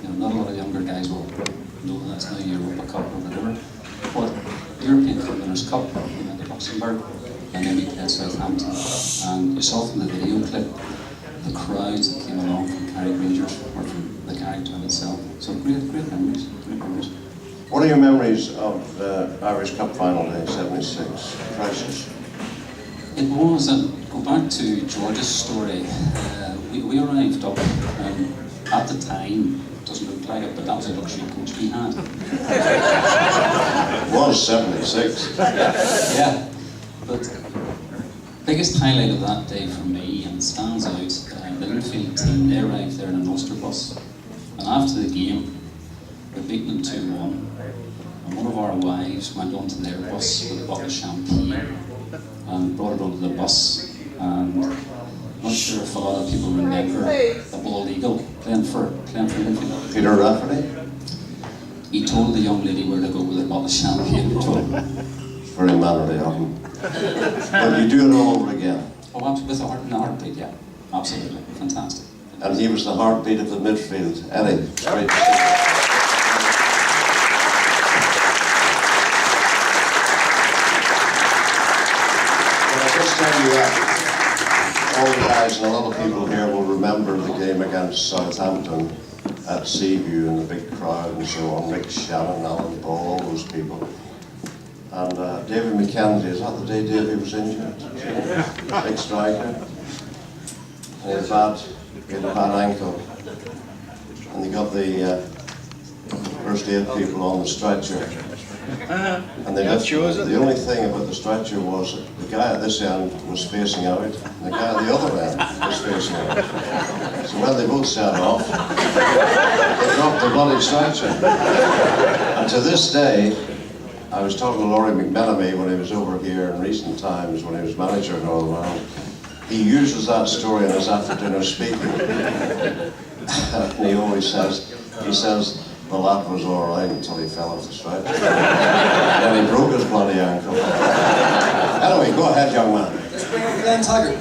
You know, not a lot of younger guys will know that's now Europa Cup or whatever. But European Cup, Winners' Cup, we went to Luxembourg, and then we played Southampton. And you saw from the video clip the crowds that came along from Carrick Rangers or from the Carrick town itself. So great memories, great memories. What are your memories of the Irish Cup final day, 76? Precious. It was, and go back to George's story, we arrived up, at the time, it doesn't look like it, but that was a luxury coach we had. It was 76. Yeah, but biggest highlight of that day for me, and stands out, the Linfield team, they arrived there in an Ulster bus, and after the game, we beat them 2-1, and one of our wives went onto their bus with a bottle of champagne and brought it onto the bus, and not sure if a lot of people remember the Bald Eagle playing for Linfield. Peter Rafferty? He told the young lady where to go with a bottle of champagne. Very mannerly of him. But you do it all over again. Oh, with a heartbeat, yeah. Absolutely. Fantastic. And he was the heartbeat of the midfield. Eddie, great to see you. Tell you that all the guys and a lot of people here will remember the game against Southampton at Seaview and the big crowd and so on. Rick Shannon, Alan Ball, all those people. And David McKenzie, is that the day Davey was injured? Big striker. And he had a bad ankle. And they got the first aid people on the stretcher. And they the only thing about the stretcher was the guy at this end was facing out, and the guy at the other end was facing out. So when they both set off, they dropped the bloody stretcher. And to this day, I was talking to Laurie McMenemy when he was over here in recent times, when he was manager in Northern Ireland. He uses that story in his after-dinner speaking. And he always says, the lad was all right until he fell off the stretcher. Then he broke his bloody ankle. Anyway, go ahead, young man. Let's bring on Glenn Taggart.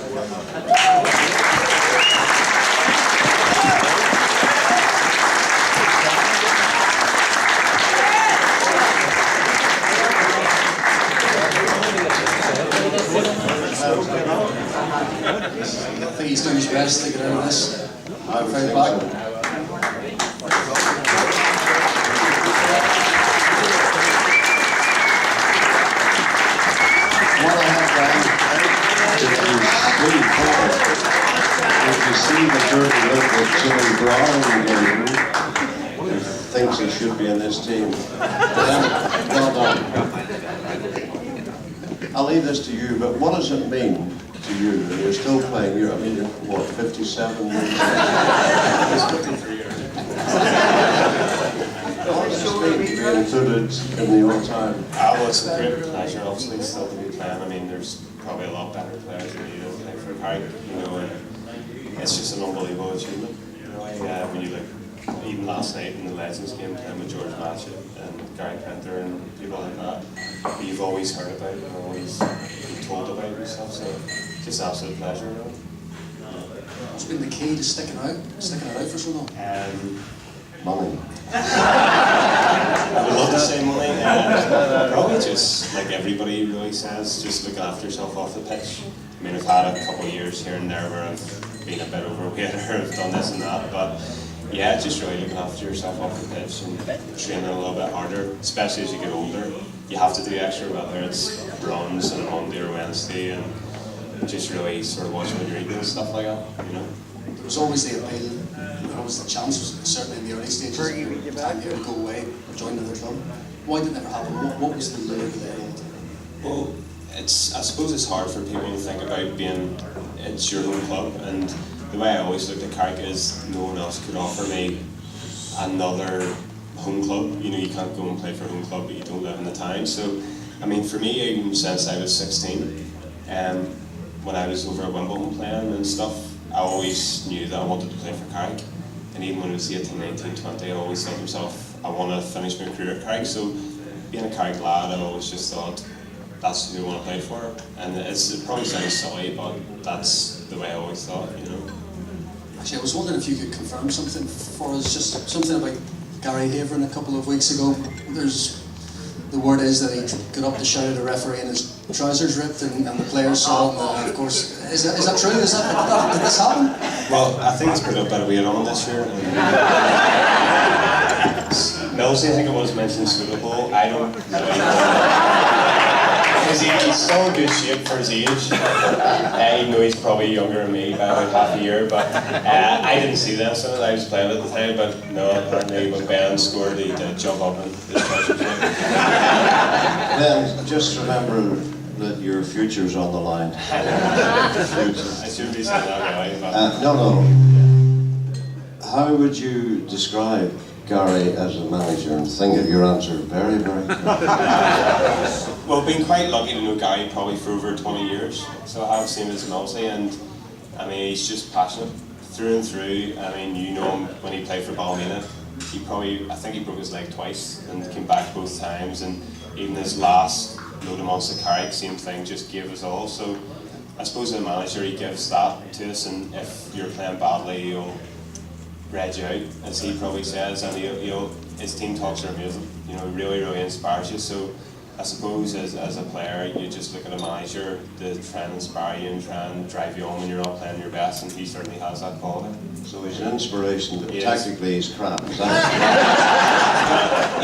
I think he's doing his best to get out of this. I would Very think back. so. What I have done, if you see the dirty look of Jimmy Brown who thinks he should be in this team, well done. I'll leave this to you, but what does it mean to you? You're still playing, you're 57 years old? He's 53 years old. What does it mean to be included in the all-time? Well, it's a great pleasure, obviously, still to be playing. I mean, there's probably a lot better players than you that play for Carrick, and it's just an unbelievable achievement. When you look, even last night in the Legends game, playing with George Matchett and Gary Penter and people like that, you've always heard about and always been told about yourself, so just absolute pleasure. What's been the key to sticking it out for so long? Money. I would love to say money. Probably just like everybody really says, just look after yourself off the pitch. I mean, I've had a couple of years here and there where I've been a bit overweight or I've done this and that, but yeah, just really looking after yourself off the pitch and training a little bit harder, especially as you get older. You have to do extra, whether it's runs on a Monday or Wednesday, and just really sort of watching what you're eating and stuff like that, There was always the appeal, there was the chance, certainly in the early stages, of time here to go away, join another club. Why did it never happen? What was the lure there? Well, I suppose it's hard for people to think about it's your home club, and the way I always looked at Carrick is no one else could offer me another home club. You can't go and play for a home club but you don't live in the town. So I mean, for me, even since I was 16, when I was over at Wimbledon playing and stuff, I always knew that I wanted to play for Carrick. And even when I was 18, 19, 20, I always thought to myself, I want to finish my career at Carrick. So being a Carrick lad, I always just thought, that's who I want to play for. And it probably sounds silly, but that's the way I always thought, you know. Actually, I was wondering if you could confirm something for us, just something about Gary Havering a couple of weeks ago. The word is that he got up to shout at a referee and his trousers ripped and the players saw him. And of course, is that true? Did this happen? Well, I think it's put a bit of weight on this year. Millsy, I think it was mentioned suitable. I don't really know. Because he's still in good shape for his age, even though he's probably younger than me by about half a year. But I didn't see that, so I was playing at the time. But no, apparently when Ben scored, he did jump up and his trousers went. Ben, just remember that your future's on the line. I shouldn't be saying that, really. But No. How would you describe Gary as a manager? And think of your answer very, very quickly. Well, I've been quite lucky to know Gary probably for over 20 years. So I have seen him as Millsy, and I mean, he's just passionate through and through. I mean, you know him when he played for Ballymena. I think he broke his leg twice and came back both times. And even his last load of months at Carrick, same thing, just gave us all. So I suppose as a manager, he gives that to us, and if you're playing badly, he'll read you out, as he probably says, and his team talks are amazing. You know, really, really inspires you. So I suppose as a player, you just look at a manager to try and inspire you and try and drive you on when you're not playing your best, and he certainly has that quality. So he's an inspiration, but Yes. technically he's crap. Is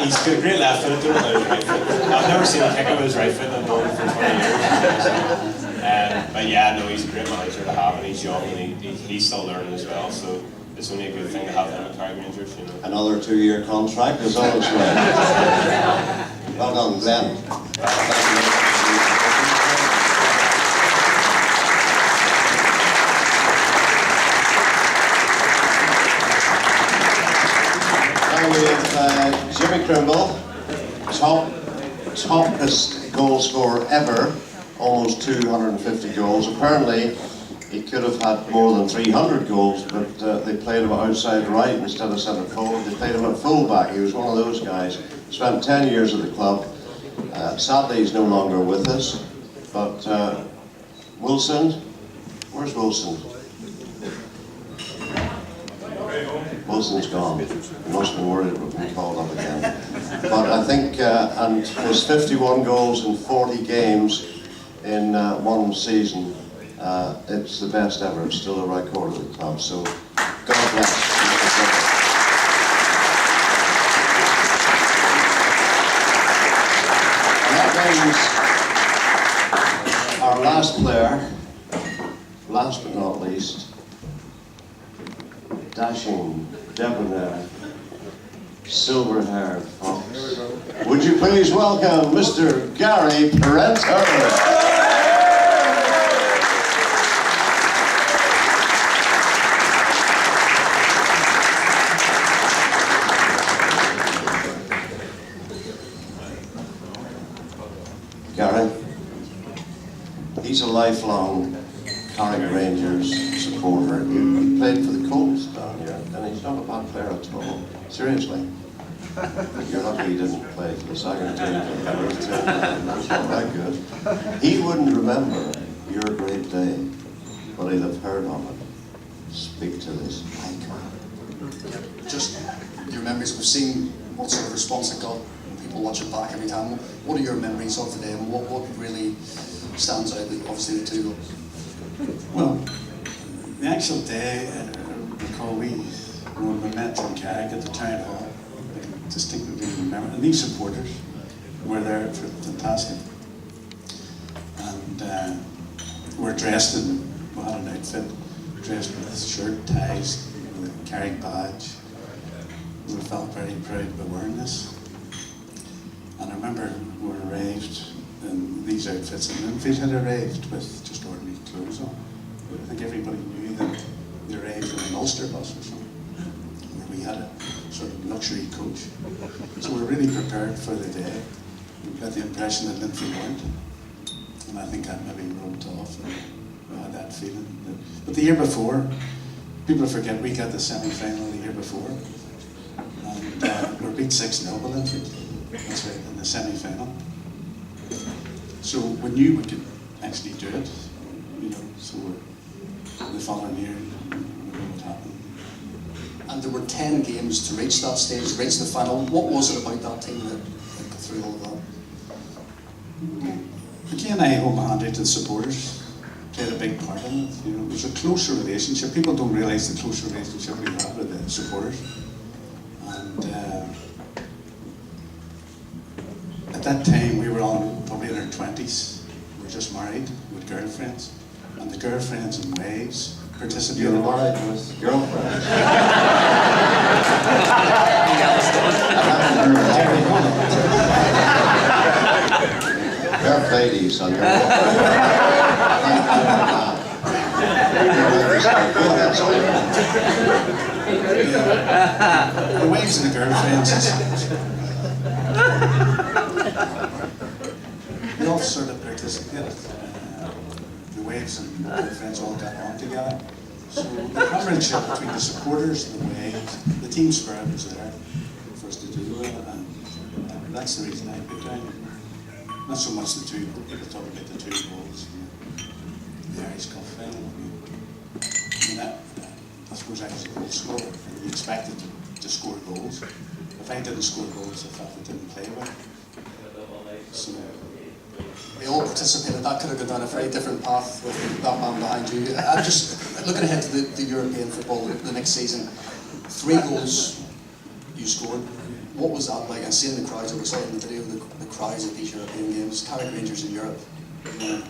He's got a great left foot with his right foot. I've never seen him kick with his right foot, and I've known him for 20 years. But yeah, no, he's a great manager to have, and he's young, and he's still learning as well. So it's only a good thing to have him at Carrick Rangers, you know. Another 2-year contract is on its way. Well done, Ben. Now we have Jimmy Crimble, toppest goal scorer ever, almost 250 goals. Apparently, he could have had more than 300 goals, but they played him outside right instead of centre forward. They played him at fullback. He was one of those guys. Spent 10 years at the club. Sadly, he's no longer with us. But Wilson, where's Wilson? Wilson's gone. He must have been worried about being called up again. But I think, and his 51 goals in 40 games in one season, it's the best ever. It's still a record of the club. So, God bless. And that brings our last player, last but not least, dashing, debonair, silver-haired fox. Would you please welcome Mr. Gary Rangers? Gary, he's a lifelong Carrick Rangers supporter. He played for the Colts down here, and he's not a bad player at all. Seriously. You're lucky he didn't play for the second team. That's not that good. He wouldn't remember your great day, but he'll have heard of it. Speak to this icon. Just your memories. We've seen what sort of response it got. People watch it back every time. What are your memories of the day, and what really stands out? Obviously, the two goals. Well, the actual day, I recall when we met in Carrick at the town hall, I distinctly remember, and these supporters were there, fantastic. And we're dressed we had an outfit, dressed with shirt, ties, with a Carrick badge. We felt very proud of wearing this. And I remember we arrived in these outfits, and Linfield had arrived with just ordinary clothes on. I think everybody knew that they arrived in an Ulster bus or something, where we had a sort of luxury coach. So we're really prepared for the day. got the impression that Linfield weren't. And I think I maybe rubbed off and I had that feeling. But the year before, people forget we got the semi-final the year before. And we were beat 6-0 by Linfield. That's right, in the semi-final. So we knew we could actually do it, you know, so the following year, we knew what happened. And there were 10 games to reach that stage, reach the final. What was it about that team that got through all of that? Again, I hold my hand out to the supporters, played a big part in it. You know, it was a closer relationship. People don't realise the close relationship we have with the supporters. And at that time, we were all probably in our 20s. We were just married with girlfriends. And the girlfriends and wives participated. You were married with girlfriends. Fair play to you, son. You're the wives and the girlfriends, we all sort of participated. The wives and the girlfriends all got on together. So the comradeship between the supporters and the wives, the team spirit was there for us to do it, and that's the reason I put down. Not so much the two, people talk about the 2 goals, the Irish Cup final. I mean, I suppose I was a goal scorer, and you expected to score goals. If I didn't score goals, I thought I didn't play well. So, We all participated. That could have gone down a very different path with that man behind you. I'm just looking ahead to the European football the next season. 3 goals you scored. What was that like? And seeing the crowds, we saw in the video, the crowds at these European games, Carrick Rangers in Europe. yeah,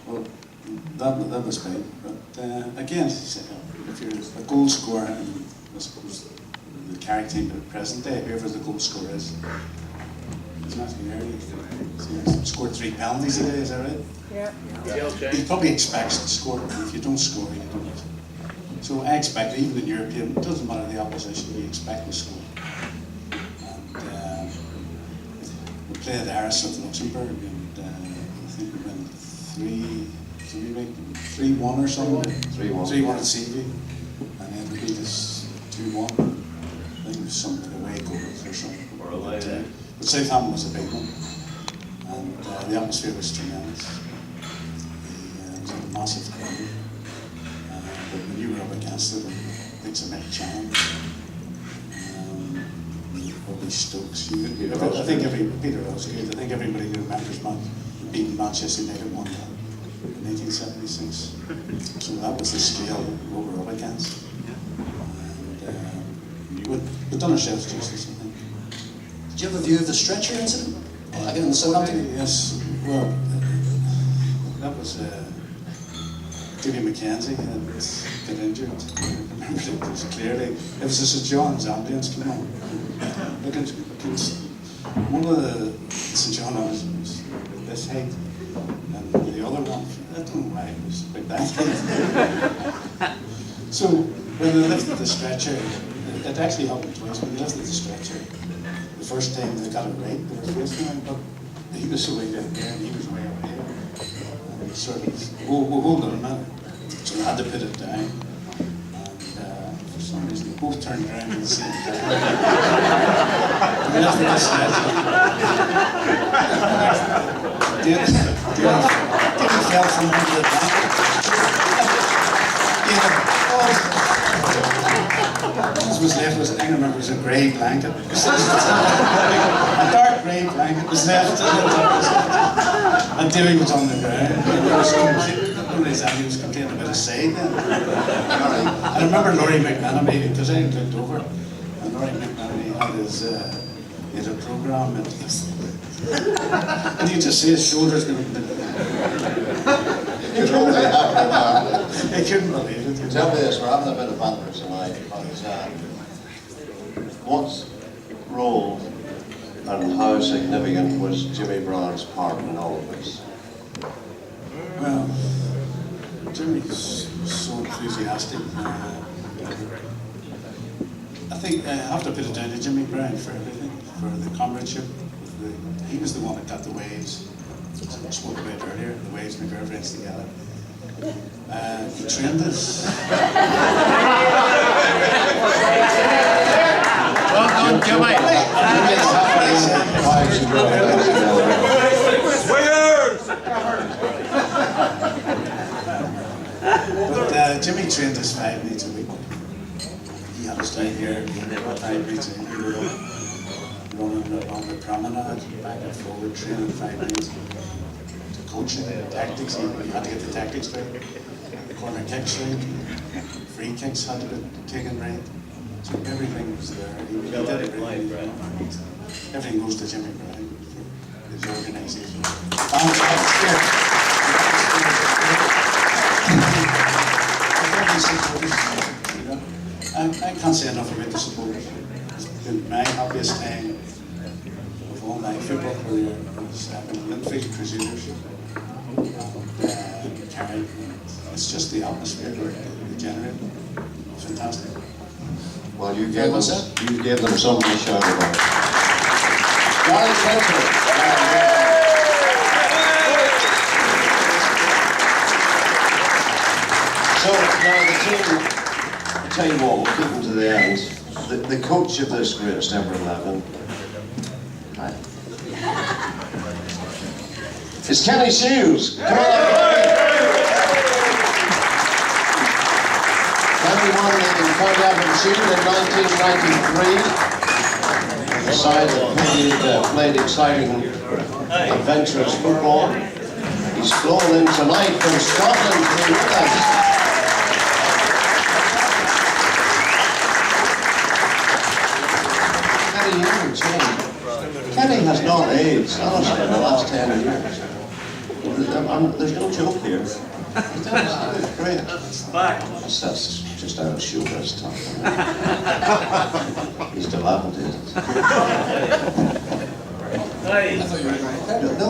well, that was big. But again, if you're a goal scorer, and I suppose the Carrick team at the present day, whoever the goal scorer is not here. He's scored 3 penalties a day, is that right? Yeah. He probably expects to score, and if you don't score, you don't. So I expect, even in European, it doesn't matter the opposition, you expect to score. And we played Aris with Luxembourg, and I think we went 3-1 or something. 3-1 at CV, and then we beat us 2-1. I think it was some away goals or something. But Southampton was a big one, and the atmosphere was tremendous. It was a massive crowd, but when you were up against it, it's a big challenge. Probably Stokes. I think Peter Rose good. I think everybody who remembers beating Manchester United 1-0 in 1876. So that was the scale we were up against. And we've done ourselves justice, I think. Do you have a view of the stretcher incident? Again, in Southampton? Yes, well, that was Jimmy McKenzie had got injured. I remember it clearly. It was the St John's ambulance came on. Look at one of the St John was this height, and the other one, I don't know why it was like that height. So when they lifted the stretcher, it actually happened twice. When they lifted the stretcher, the first time they got it right, they were facing him, but he was so way down there and he was way up here. And he sort of, we'll hold on a minute. So they had to put it down. And for some reason, they both turned around at the same time. We lifted the stretcher. David fell from under the blanket. What was left was, I remember, it was a grey blanket. A dark grey blanket was left. And Davy was on the ground. He was complaining about his side then. I remember Laurie McManamy, because I looked over, and Laurie McManamy had his, he had a programme, and you just see his shoulders going up. I couldn't believe it. Tell me this, we're having a bit of banter tonight, but what role and how significant was Jimmy Brown's part in all of this? Well, Jimmy's so enthusiastic. I think I have to put it down to Jimmy Brown for everything, for the comradeship with he was the one that got the waves. As I spoke about earlier, the waves and the curve race together. He trained us. Well done, Jimmy. But Jimmy trained us 5 nights a week. He had us down here 5 nights a week. Running along the promenade, back and forward, training 5 nights. Coaching, tactics, you had to get the tactics right. Corner kicks right, free kicks had to be taken right. So everything was there. He did it right. Everything goes to Jimmy Bryan for his organisation. I can't say enough about the supporters. It's been my happiest time of all my football career was in Linfield Crusaders. Carrick. It's just the atmosphere they generate. Fantastic. Well, you gave them something to shout about. So now the team, I tell you what, we'll keep them to the end. The coach of this greatest ever 11 is Kenny Shields. Kenny won the County Avon Shield in 1993. The side that played exciting, adventurous football. He's flown in tonight from Scotland to be with us. Kenny, you haven't changed. Kenny has not aged, honestly, in the last 10 years. There's no joke here. It's great. That's just out of showbiz talk. He's dilapidated. I thought you were going to No,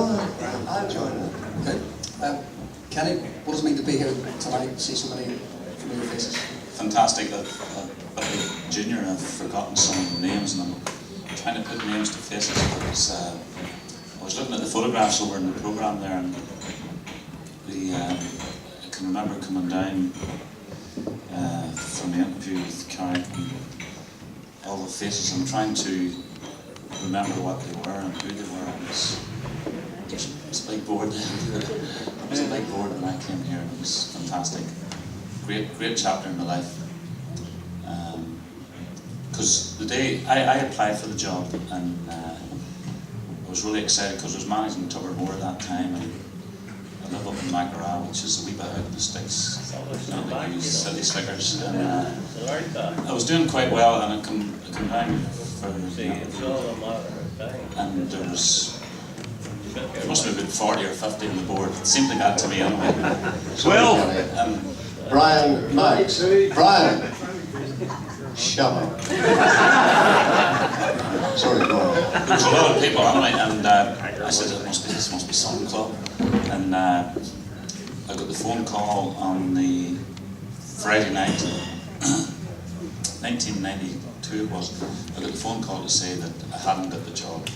I'll join it. Okay. Kenny, what does it mean to be here tonight, see so many familiar faces? Fantastic. But junior, I've forgotten some of the names, and I'm trying to put names to faces. Because, I was looking at the photographs over in the programme there, and I can remember coming down from the interview with Carrick, and all the faces. I'm trying to remember what they were and who they were. It was a big board. It was a big board when I came here. It was fantastic. Great chapter in my life. Because the day I applied for the job, and I was really excited because I was managing Tubbermore at that time, and I live up in Mackeraw, which is a wee bit out in the sticks, not like these city slickers. And I was doing quite well, and I come down for the interview, and there must have been 40 or 50 on the board. It seemed like that to me anyway. Brian, Max, Brian, shut up. Sorry, go on. There was a lot of people anyway, and I said this must be some club. And I got the phone call on the Friday night, 1992 it was. I got the phone call to say that I hadn't got the job.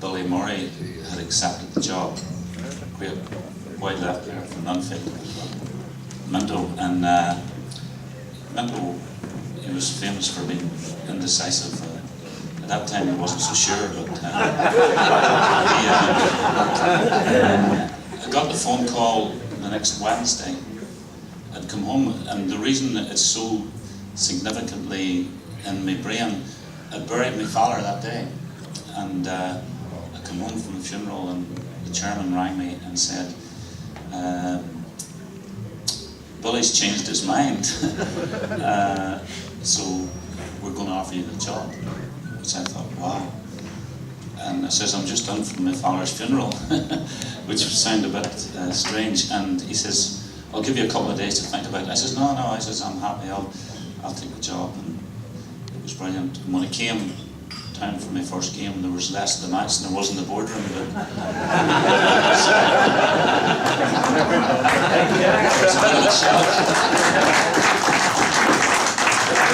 Billy Murray had accepted the job. Great wide left there from Nunfield. Minto, and Minto, he was famous for being indecisive. At that time he wasn't so sure, but I got the phone call the next Wednesday. I'd come home, and the reason that it's so significantly in my brain, I'd buried my father that day, and I come home from the funeral, and the chairman rang me and said, Billy's changed his mind, so we're going to offer you the job. Which I thought, wow. And I says, I'm just done from my father's funeral, which sounded a bit strange. And he says, I'll give you a couple of days to think about it. I says, no, I says, I'm happy, I'll take the job. And it was brilliant. And when it came time for my first game, there was less of the match than there was in the boardroom.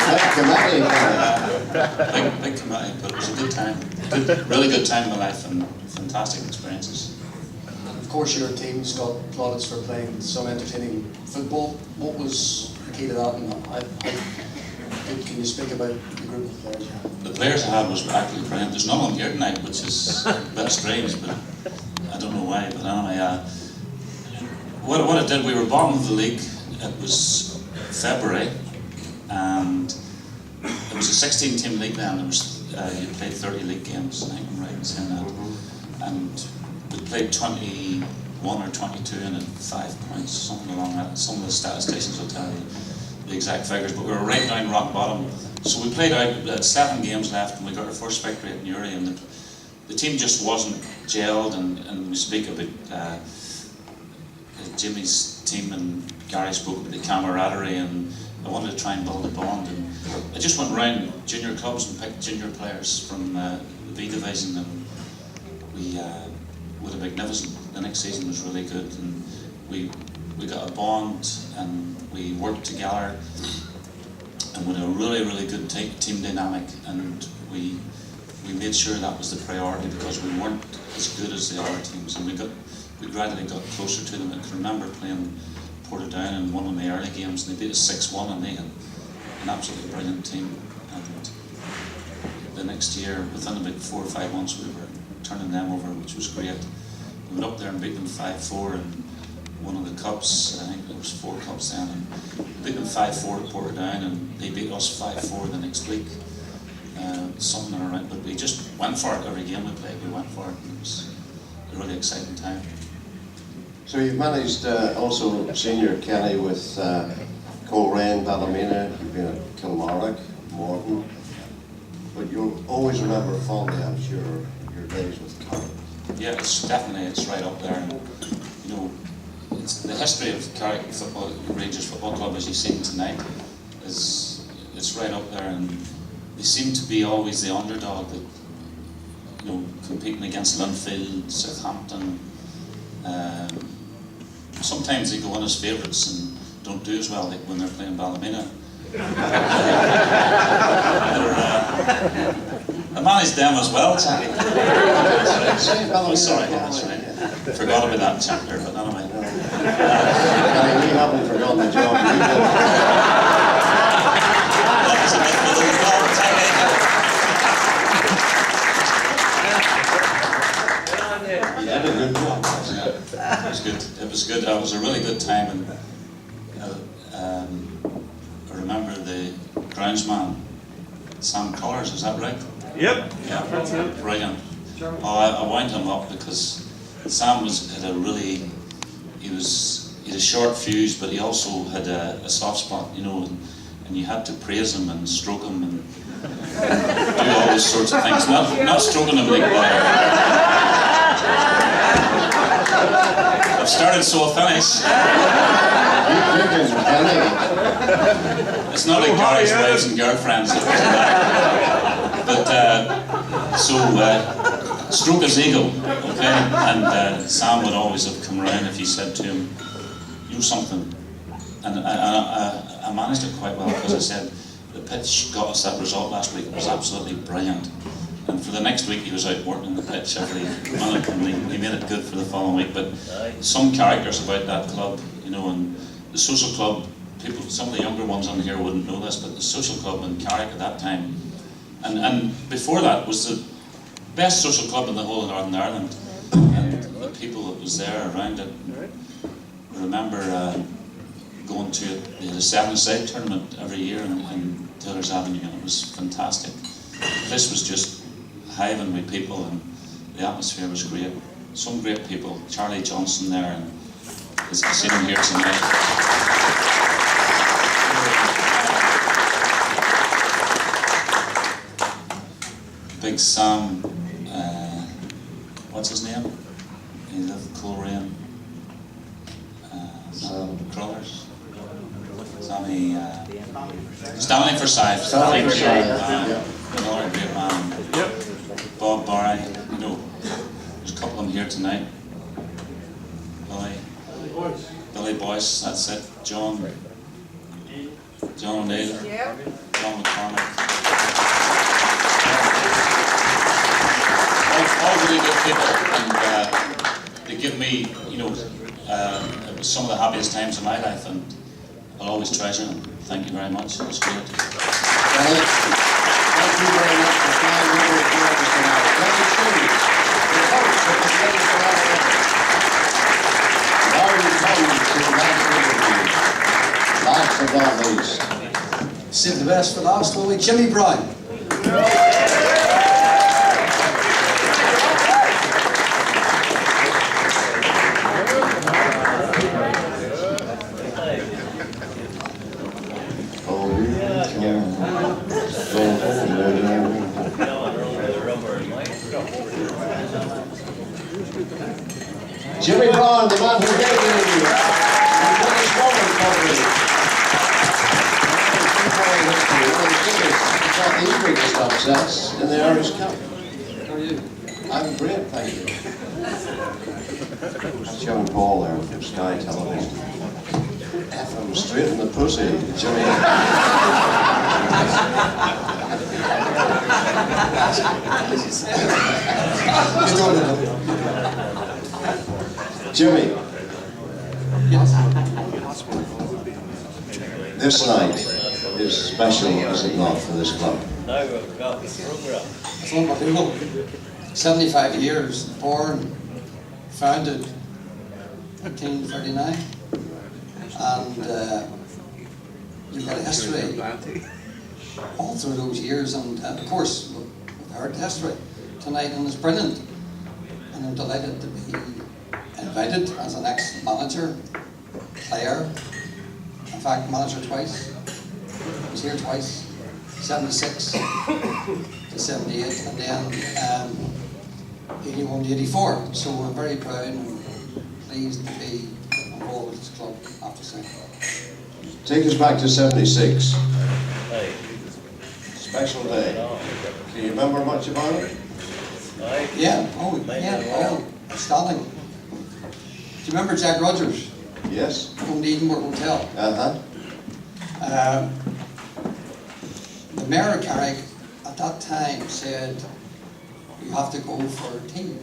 But Big committee, but it was a good time. Really good time in my life and fantastic experiences. Of course, your team's got plaudits for playing some entertaining football. What was the key to that, and how good can you speak about the group of players? The players I had was actually brilliant. There's none of them here tonight, which is a bit strange, but I don't know why. But anyway, what it did, we were bottom of the league. It was February, and it was a 16-team league then. There was you played 30 league games, I think I'm right in saying that. And we played 21 or 22 and had 5 points, something along that. Some of the statisticians will tell you the exact figures, but we were right down rock bottom. So we played out, 7 games left, and we got our first victory at Newry, and the team just wasn't gelled, and we speak about Jimmy's team, and Gary spoke about the camaraderie, and I wanted to try and build a bond, and I just went around junior clubs and picked junior players from the B division, and we were magnificent. The next season was really good, and we got a bond, and we worked together, and with a really good team dynamic, and we made sure that was the priority, because we weren't as good as the other teams, and we gradually got closer to them. I can remember playing Portadown in one of my early games, and they beat us 6-1, and they had an absolutely brilliant team. And the next year, within about 4 or 5 months, we were turning them over, which was great. We went up there and beat them 5-4 in one of the cups. I think there was 4 cups then, and we beat them 5-4 at Portadown, and they beat us 5-4 the next week. Something around, but we just went for it. Every game we played, we went for it, and it was a really exciting time. So you've managed also senior Kenny with Coleraine, Ballymena, you've been at Kilmarnock, Morton, but you'll always remember fondly, I'm sure, your days with Carrick. Yeah, it's right up there. And, you know, it's the history of Carrick Rangers Football Club, as you've seen tonight, it's right up there, and they seem to be always the underdog, that, you know, competing against Linfield, Southampton. Sometimes they go in as favourites and don't do as well, like when they're playing Ballymena. I managed them as well, Jackie. Oh, sorry, that's right. Forgot about that chapter, but anyway. We haven't forgotten the job you did. Yeah, a good job. It was good. It was good. It was a really good time, and I remember the groundsman, Sam Collars. Is that right? Yep. Yeah, brilliant. Oh, I wound him up because Sam had a short fuse, but he also had a soft spot, you know, and you had to praise him and stroke him and do all those sorts of things. Not stroking him like I've started, so I'll finish. It's not like Gary's wives and girlfriends. But stroke his ego, okay? And Sam would always have come around if you said to him, "Do something." And I managed it quite well, because I said, the pitch got us that result last week. It was absolutely brilliant. And for the next week, he was out working the pitch every minute, and he made it good for the following week. But some characters about that club, you know, and the social club, people, some of the younger ones on here wouldn't know this, but the social club in Carrick at that time, and before that, was the best social club in the whole of Northern Ireland. And the people that was there around it, I remember going to it. They had a 7-a-side tournament every year in Taylor's Avenue, and it was fantastic. This was just hiving with people, and the atmosphere was great. Some great people. Charlie Johnson there, and I've seen him here tonight. Big Sam, what's his name? He lived Coleraine. Sam Crullers. Sammy, Stanley Forsyth. Stanley Forsyth, another great man. Yep. Bob Barry, you know, there's a couple of them here tonight. Billy Boyce, that's it. John O'Neill. Yeah. along with Cormac. All really good people, and they give me, you know, it was some of the happiest times of my life, and I'll always treasure them. Thank you very much. It was great. Thank you very much for flying over to us tonight. Number 2, the coach of the Ladies Forever. Now we come to the last interview. Last but not least. Save the best for last, will we? Jimmy Brown. Jimmy Brown, the man who gave you the British Woman Company. It's not the biggest upsets in the Irish Cup. How are you? I'm great, thank you. That's young Paul there from Sky Television. FM straight in the pussy, Jimmy. Jimmy, this night is special, is it not, for this club? It's unbelievable. 75 years, born, founded 1939, and you've got a history all through those years, and of course, we've heard history tonight, and it's brilliant. And I'm delighted to be invited as an ex-manager, player, in fact, manager twice. I was here twice, 76 to 78, and then 81 to 84. So I'm very proud and pleased to be involved with this club, I have to say. Take us back to 76. Special day. Can you remember much about it? Yeah, oh, outstanding. Do you remember Jack Rogers? Yes. From the Gilmour Hotel. The mayor of Carrick at that time said, you have to go for tea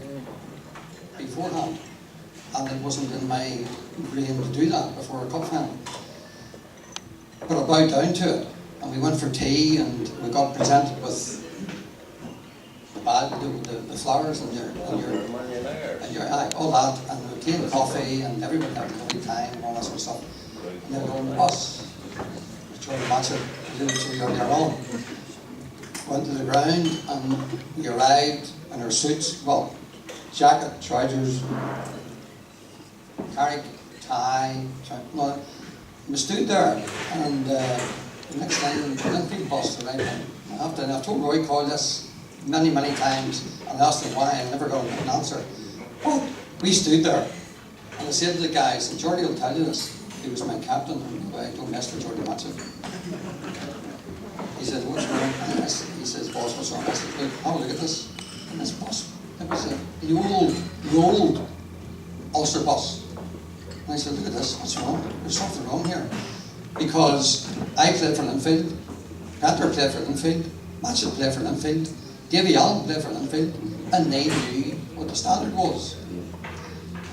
beforehand. And it wasn't in my brain to do that before a cup final. But I bowed down to it, and we went for tea, and we got presented with the flowers and your all that, and the tea and coffee, and everybody had a lovely time and all that sort of stuff. And then we got on the bus, which was massive, alluded to earlier on. Went to the ground, and we arrived in our suits, well, jacket, trousers, Carrick, tie, no, we stood there, and the next thing, the Linfield bus arrived. I've told Roy Coyle this many times, and I asked him why, I never got an answer. But we stood there, and I said to the guys, and Jordy will tell you this, he was my captain, and I don't mess with Jordy Matchett. He said, what's wrong? He says, boss, what's wrong? I said, look, have a look at this. And this bus, it was the old Ulster bus. And I said, look at this, what's wrong? There's something wrong here. Because I played for Linfield, Peter played for Linfield, Matchett played for Linfield, Davy Allen played for Linfield, and they knew what the standard was.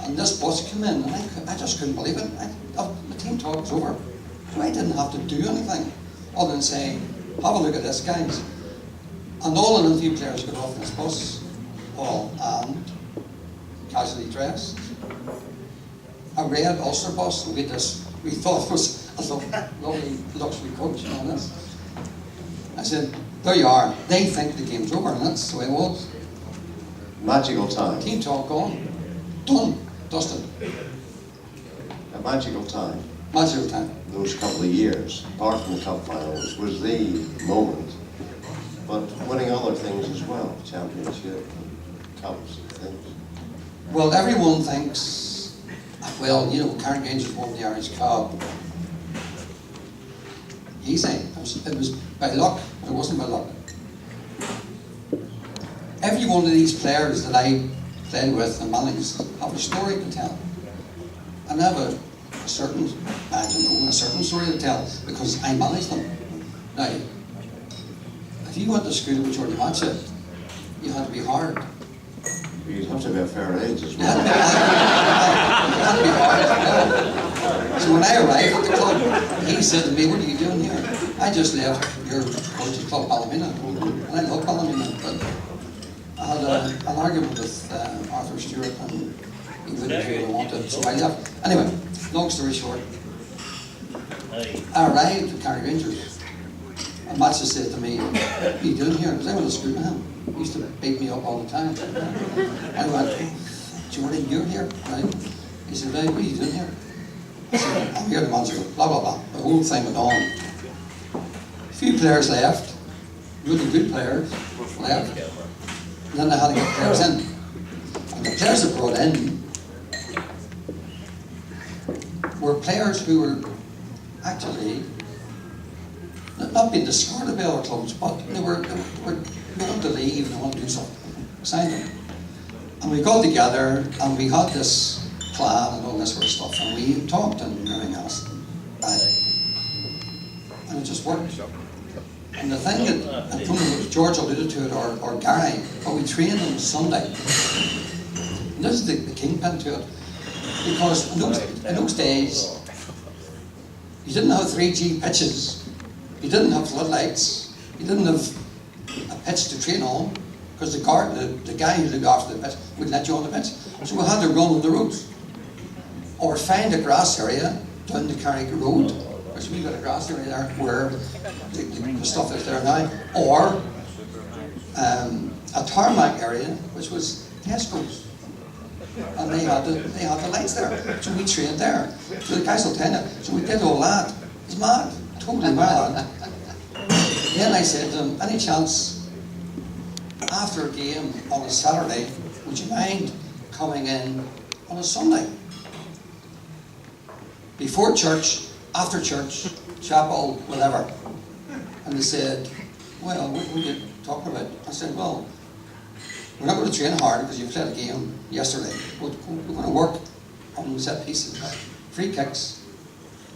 And this bus came in, and I just couldn't believe it. The team talk was over. So I didn't have to do anything other than say, have a look at this, guys. And all the Linfield players got off this bus, all and casually dressed. A red Ulster bus, and we thought it was a lovely luxury coach and all this. I said, there you are. They think the game's over, and that's the way it was. Magical time. Team talk gone. Done. Dusted. A magical time. Magical time. Those couple of years, apart from the cup finals, was the moment. But winning other things as well, championship, and cups and things. Well, everyone thinks, well, you know, Carrick Rangers won the Irish Cup. Easy. It was by luck, but it wasn't by luck. Every one of these players that I played with and managed have a story to tell. And I have a certain story to tell because I managed them. Now, if you went to school with Jordan Matchett, you had to be hard. You'd have to be a fair age as You had well. to be hard. Yeah. So when I arrived at the club, he said to me, "What are you doing here?" I just left your coach's club, Ballymena, and I love Ballymena, but I had an argument with Arthur Stewart, and he wouldn't do what I wanted, so I left. Anyway, long story short, I arrived at Carrick Rangers, and Matchett said to me, "What are you doing here?" Because I went to school with him. He used to beat me up all the time. I went, "Jordan, you're here, right?" He said, "Right, what are you doing here?" I said, "I'm here to manage it, blah, blah, blah." The whole thing went on. A few players left, really good players left, and then I had to get players in. And the players that brought in were players who were actually not being discarded by other clubs, but they were willing to leave and they wanted to do something. Signed them. And we got together and we had this plan and all this sort of stuff, and we talked and everything else. And it just worked. And the thing that, I don't know if George alluded to it or Gary, but we trained on Sunday. And this is the kingpin to it. Because in those days, you didn't have 3G pitches, you didn't have floodlights, you didn't have a pitch to train on, because the guy who looked after the pitch would let you on the pitch. So we had to run on the roads. Or find a grass area down the Carrick Road, which we've got a grass area there where the stuff is there now, or a tarmac area, which was Tesco's. And they had the lights there, so we trained there. So the guys will tell you, so we did all that. It's mad, totally mad. Then I said to him, "Any chance, after a game on a Saturday, would you mind coming in on a Sunday? Before church, after church, chapel, whatever." And they said, "Well, what are you talking about?" I said, "Well, we're not going to train hard because you played a game yesterday. We're going to work on set pieces, free kicks,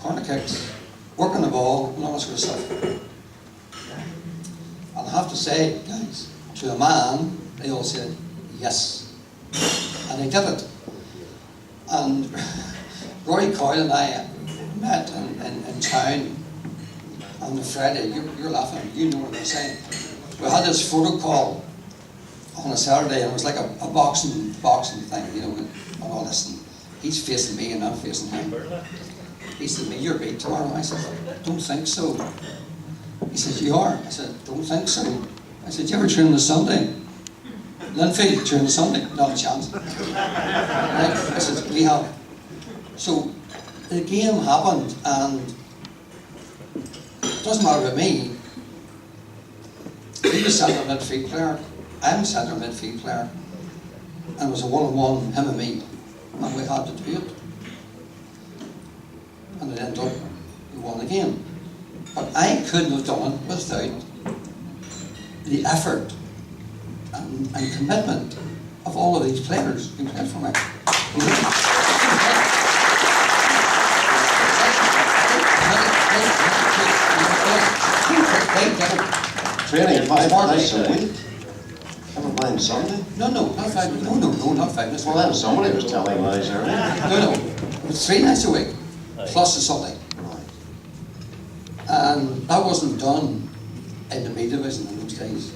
corner kicks, work on the ball, and all that sort of stuff." And I have to say, guys, to a man, they all said, "Yes." And they did it. And Rory Coyle and I met in town on the Friday. You're laughing, you know what I'm saying. We had this photo call on a Saturday, and it was like a boxing thing, you know, and all this. And he's facing me, and I'm facing him. He said to me, "You're beat tomorrow." I said, "Don't think so." He said, "You are." I said, "Don't think so." I said, "You ever train on a Sunday?" "Linfield, train on a Sunday?" "Not a chance." Right? I said, "We have." So the game happened, and it doesn't matter with me. He was centre midfield player. I'm a centre midfield player. And it was a one-on-one, him and me. And we had to do it. And it ended up, we won the game. But I couldn't have done it without the effort and commitment of all of these players who played for me. Training 5 nights a week? Ever playing Sunday? No, not 5 minutes. No, not 5 minutes. Well, then somebody was telling lies earlier. No. It was 3 nights a week, plus a Sunday. Right. And that wasn't done in the B division in those days.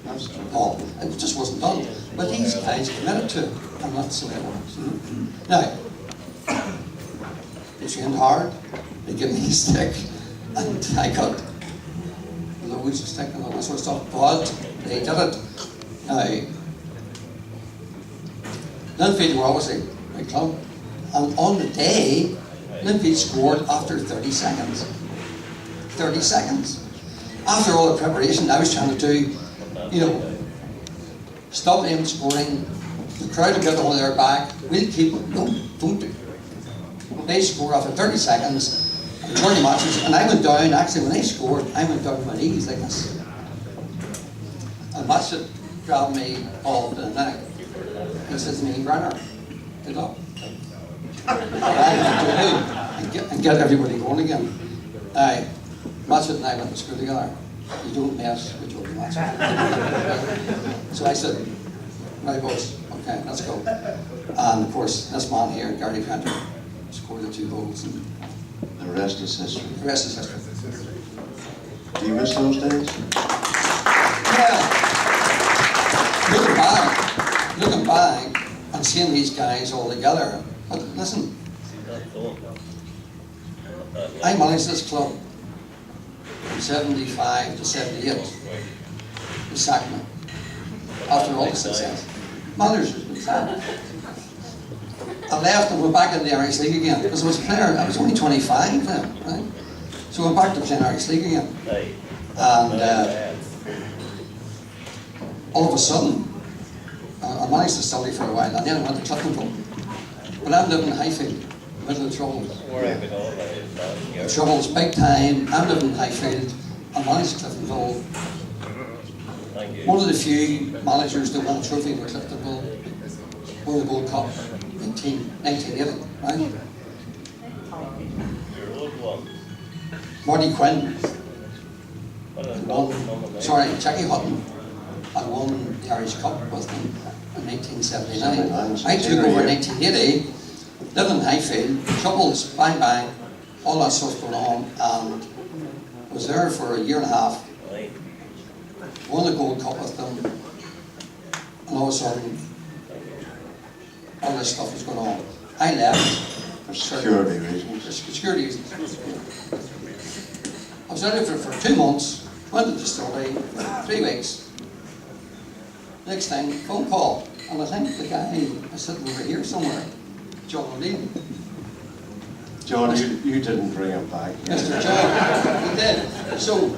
That's true. Paul, it just wasn't done. But these guys committed to it, and that's the way it was. Now, they trained hard, they gave me a stick, and I got loads of stick and all that sort of stuff, but they did it. Now, Linfield were obviously a big club, and on the day, Linfield scored after 30 seconds. 30 seconds. After all the preparation I was trying to do, you know, stop them scoring, the crowd will get on their back, we'll keep, no, don't do. They score after 30 seconds, and turn the matches, and I went down, actually when they scored, I went down to my knees like this. And Matchett grabbed me off the neck. He says to me, "Brenner, get up." And get everybody going again. Matchett and I went to school together. you don't mess with George Match. So I said, right boys, okay, let's go. And of course, this man here, Gary Rangers, scored the 2 goals. And The rest is history. the rest is history. Do you miss those days? Yeah. Looking back and seeing these guys all together. But listen, I managed this club from 75 to 78. The sacked me after all the success. Managers been sacked. I left and went back in the Irish League again because I was only 25 then, right? So I went back to playing Irish League again. And all of a sudden, I managed to study for a while, and then I went to Cliftonville. But I'm living in Highfield, middle of the Troubles. The Troubles, big time. I'm living in Highfield. I managed Cliftonville. One of the few managers that won a trophy for Cliftonville won the Gold Cup in 1980, right? Marty Quinn won, Jackie Hutton, I won the Irish Cup with them in 1979. I took over in 1980, lived in Highfield, Troubles, bang bang, all that stuff going on, and was there for a year and a half, won the Gold Cup with them, and all of a sudden, all this stuff was going on. I left. For security reasons. For security reasons. I was out there for 2 months, went to the distillery, 3 weeks. Next thing, phone call, and I think the guy is sitting over here somewhere, John O'Neill. John, you didn't bring him back. Mr. John, he did. So,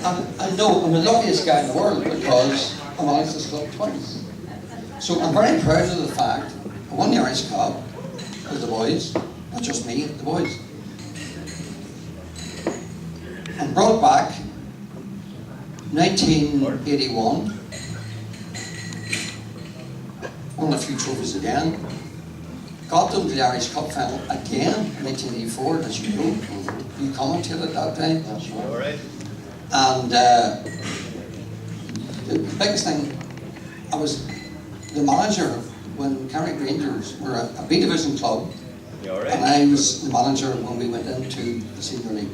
I know I'm the luckiest guy in the world because I managed this club twice. So I'm very proud of the fact I won the Irish Cup with the boys, not just me, the boys. And brought back 1981, won a few trophies again, got them to the Irish Cup final again in 1984, as you know. You commentated that day. That's right. And the biggest thing, I was the manager when Carrick Rangers were a B division club, and I was the manager when we went into the senior league.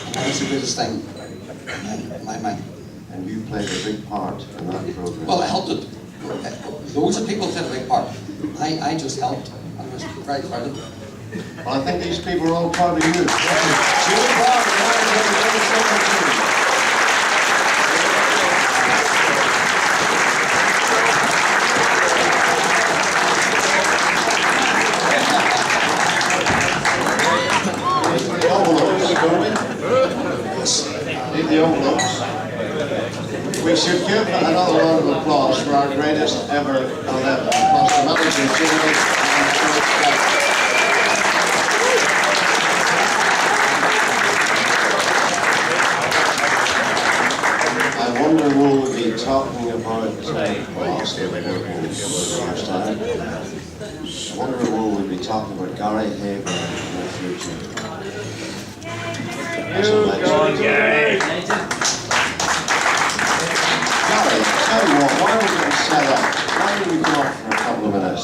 And that was the greatest thing in my mind. And you played a big part in that program. Well, I helped it. Loads of people played a big part. I just helped. I was very proud of it. Well, I think these people are all proud of you. Really proud of you. The envelopes. We should give another round of applause for our greatest ever 11, plus the manager, Jimmy, and George. I wonder will we be talking about last time. I wonder will we be talking about Gary Haver in the future. Gary, tell you what, why don't we get set up? Why don't we go off for a couple of minutes?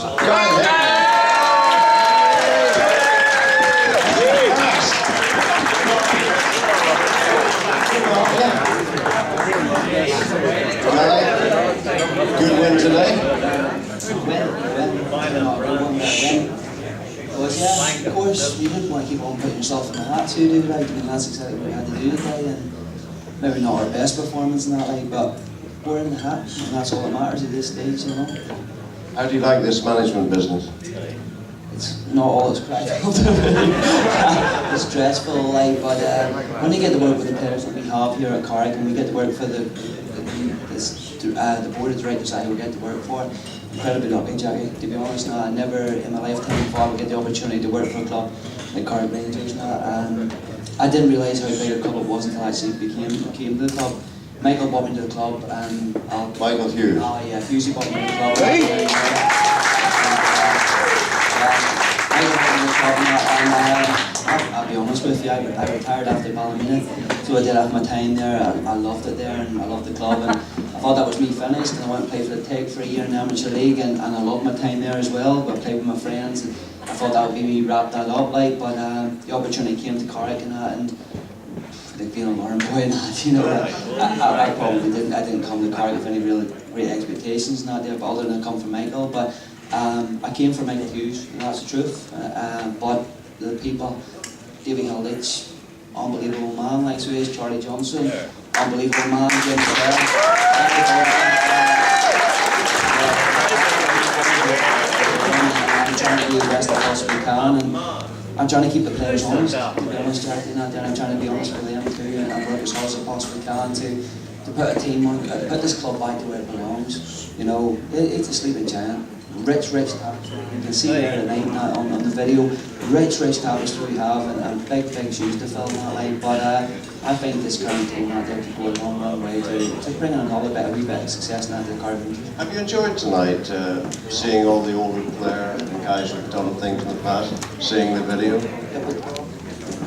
Good win today? Yeah, of course, you didn't want to keep on putting yourself in the hat too, do you? Like, I mean, that's exactly what we had to do today, and maybe not our best performance in that, like, but we're in the hat, and that's all that matters at this stage, you know. How do you like this management business? It's not all it's cracked up to be. It's stressful, like, but when you get to work with the players that we have here at Carrick, and we get to work for the board of directors I will get to work for, incredibly lucky, Jackie, to be honest. Now, I never in my lifetime thought I would get the opportunity to work for a club like Carrick Rangers now, and I didn't realise how big a club it was until I actually came to the club. Michael brought me to the club, and Michael Hughes. Oh yeah, Hughesy brought me to the club. Michael brought me to the club, and I'll be honest with you, I retired after Ballymena. So I did have my time there. I loved it there, and I loved the club. And I thought that was me finished, and I went and played for the Tech for a year in the Amateur League, and I loved my time there as well. I played with my friends, and I thought that would be me wrap that up, like. But the opportunity came to Carrick and that, and like being a learn boy and that, you know, I probably didn't. I didn't come to Carrick with any real great expectations and that there, but other than I come from Michael. But I came from Michael Hughes, and that's the truth. But the people, Davy Hilditch, unbelievable man, like so is Charlie Johnson, unbelievable man, James Bell. I'm trying to do the best I possibly can, and I'm trying to keep the players honest, to be honest, Jack, and I'm trying to be honest with them too, and work as hard as I possibly can to put a team on, put this club back to where it belongs. You know, it's a sleeping giant. Rich tapestry. You can see there tonight on the video. Rich tapestry we have, and big shoes to fill in that line. But I think this current team out there could go a long way to bring another wee bit of success now to the Carrick Rangers. Have you enjoyed tonight seeing all the older players and guys who've done things in the past, seeing the video?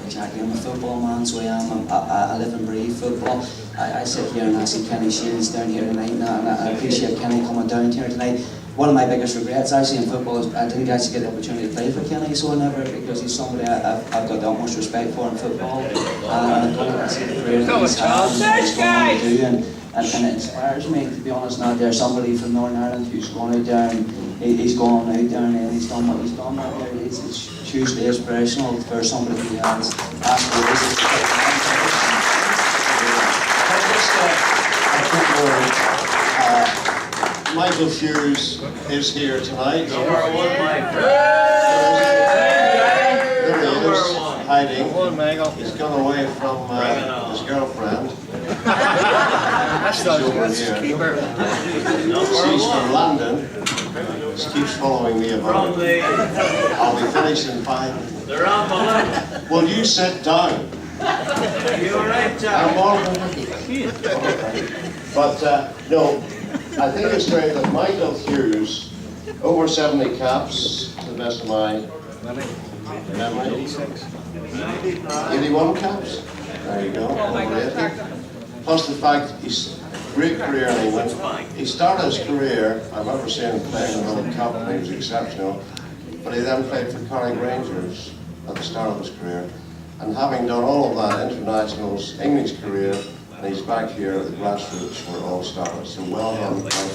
Exactly, I'm a football man, so I am. I live and breathe football. I sit here and I see Kenny Shields down here tonight, and I appreciate Kenny coming down here tonight. One of my biggest regrets actually in football is I didn't actually get the opportunity to play for Kenny, so I never, because he's somebody I've got the utmost respect for in football. And I'm going to see the career that he's had and he's going on to do, and it inspires me, to be honest. Now there's somebody from Northern Ireland who's gone out there and he's gone out there and he's done what he's done out there. It's hugely inspirational for somebody who has aspirations. Michael Hughes is here tonight. There he is, hiding. He's gone away from his girlfriend. She's over here. She's from London. She keeps following me about. I'll be finished in 5 minutes. Will you sit down? You alright, Jack? I'm all right. But no, I think it's great that Michael Hughes, over 70 caps, to the best of my memory. 81 caps? There you go, over 80. Plus the fact he's great career in England. He started his career, I remember seeing him playing in the World Cup and he was exceptional, but he then played for Carrick Rangers at the start of his career. And having done all of that internationals, English career, and he's back here at the grassroots where it all started. So well done, Michael Hughes.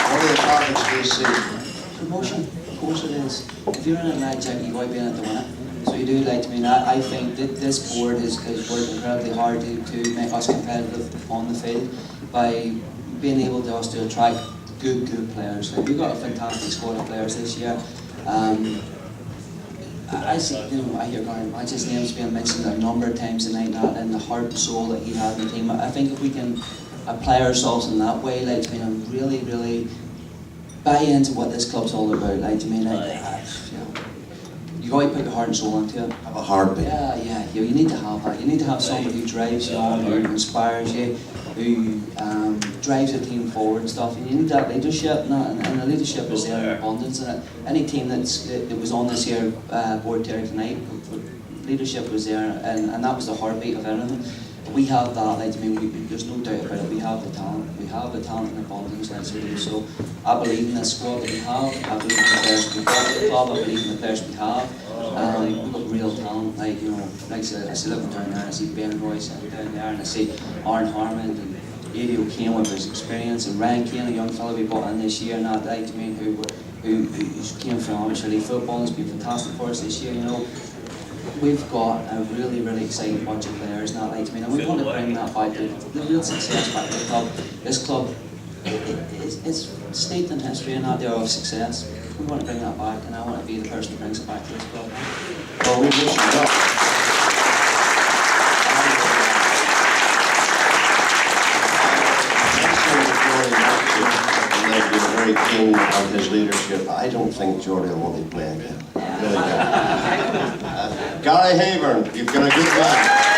What are the targets this season? Promotion, of course it is. If you're in a night, Jack, you've got to be in it to win it. So you do like to me, and I think that this board has worked incredibly hard to make us competitive on the field by being able to us to attract good players. Like, we've got a fantastic squad of players this year. I see, you know, I hear Gary Match's names being mentioned a number of times tonight, and the heart and soul that he had in the team. I think if we can apply ourselves in that way, like, I mean, and really buy into what this club's all about, like, I mean, you got to put your heart and soul into it. Have a heartbeat. Yeah, you need to have that. You need to have somebody who drives you on, who inspires you, who drives the team forward and stuff. And you need that leadership, and the leadership is there in abundance. And any team that was on this year board here tonight, leadership was there, and that was the heartbeat of everything. We have that, like, I mean, there's no doubt about it. We have the talent. We have the talent in abundance, like, so I believe in this squad that we have. I believe in the players we've got at the club. I believe in the players we have. We've got real talent, like, you know, like I see looking down there, I see Ben Royce down there, and I see Aaron Harmon and Eddie O'Kane with his experience, and Ryan Kane, a young fellow we brought in this year, and that, like, I mean, who came from amateur league football and has been fantastic for us this year, you know. We've got a really exciting bunch of players now, like, I mean, and we want to bring that back to the real success back to the club. This club, it's steeped in history and that there of success. We want to bring that back, and I want to be the person who brings it back to this club. Well, we wish you luck. They've been very keen on his leadership. I don't think Jordy will be playing him. Really don't. Gary Hayburn, you've got a good man.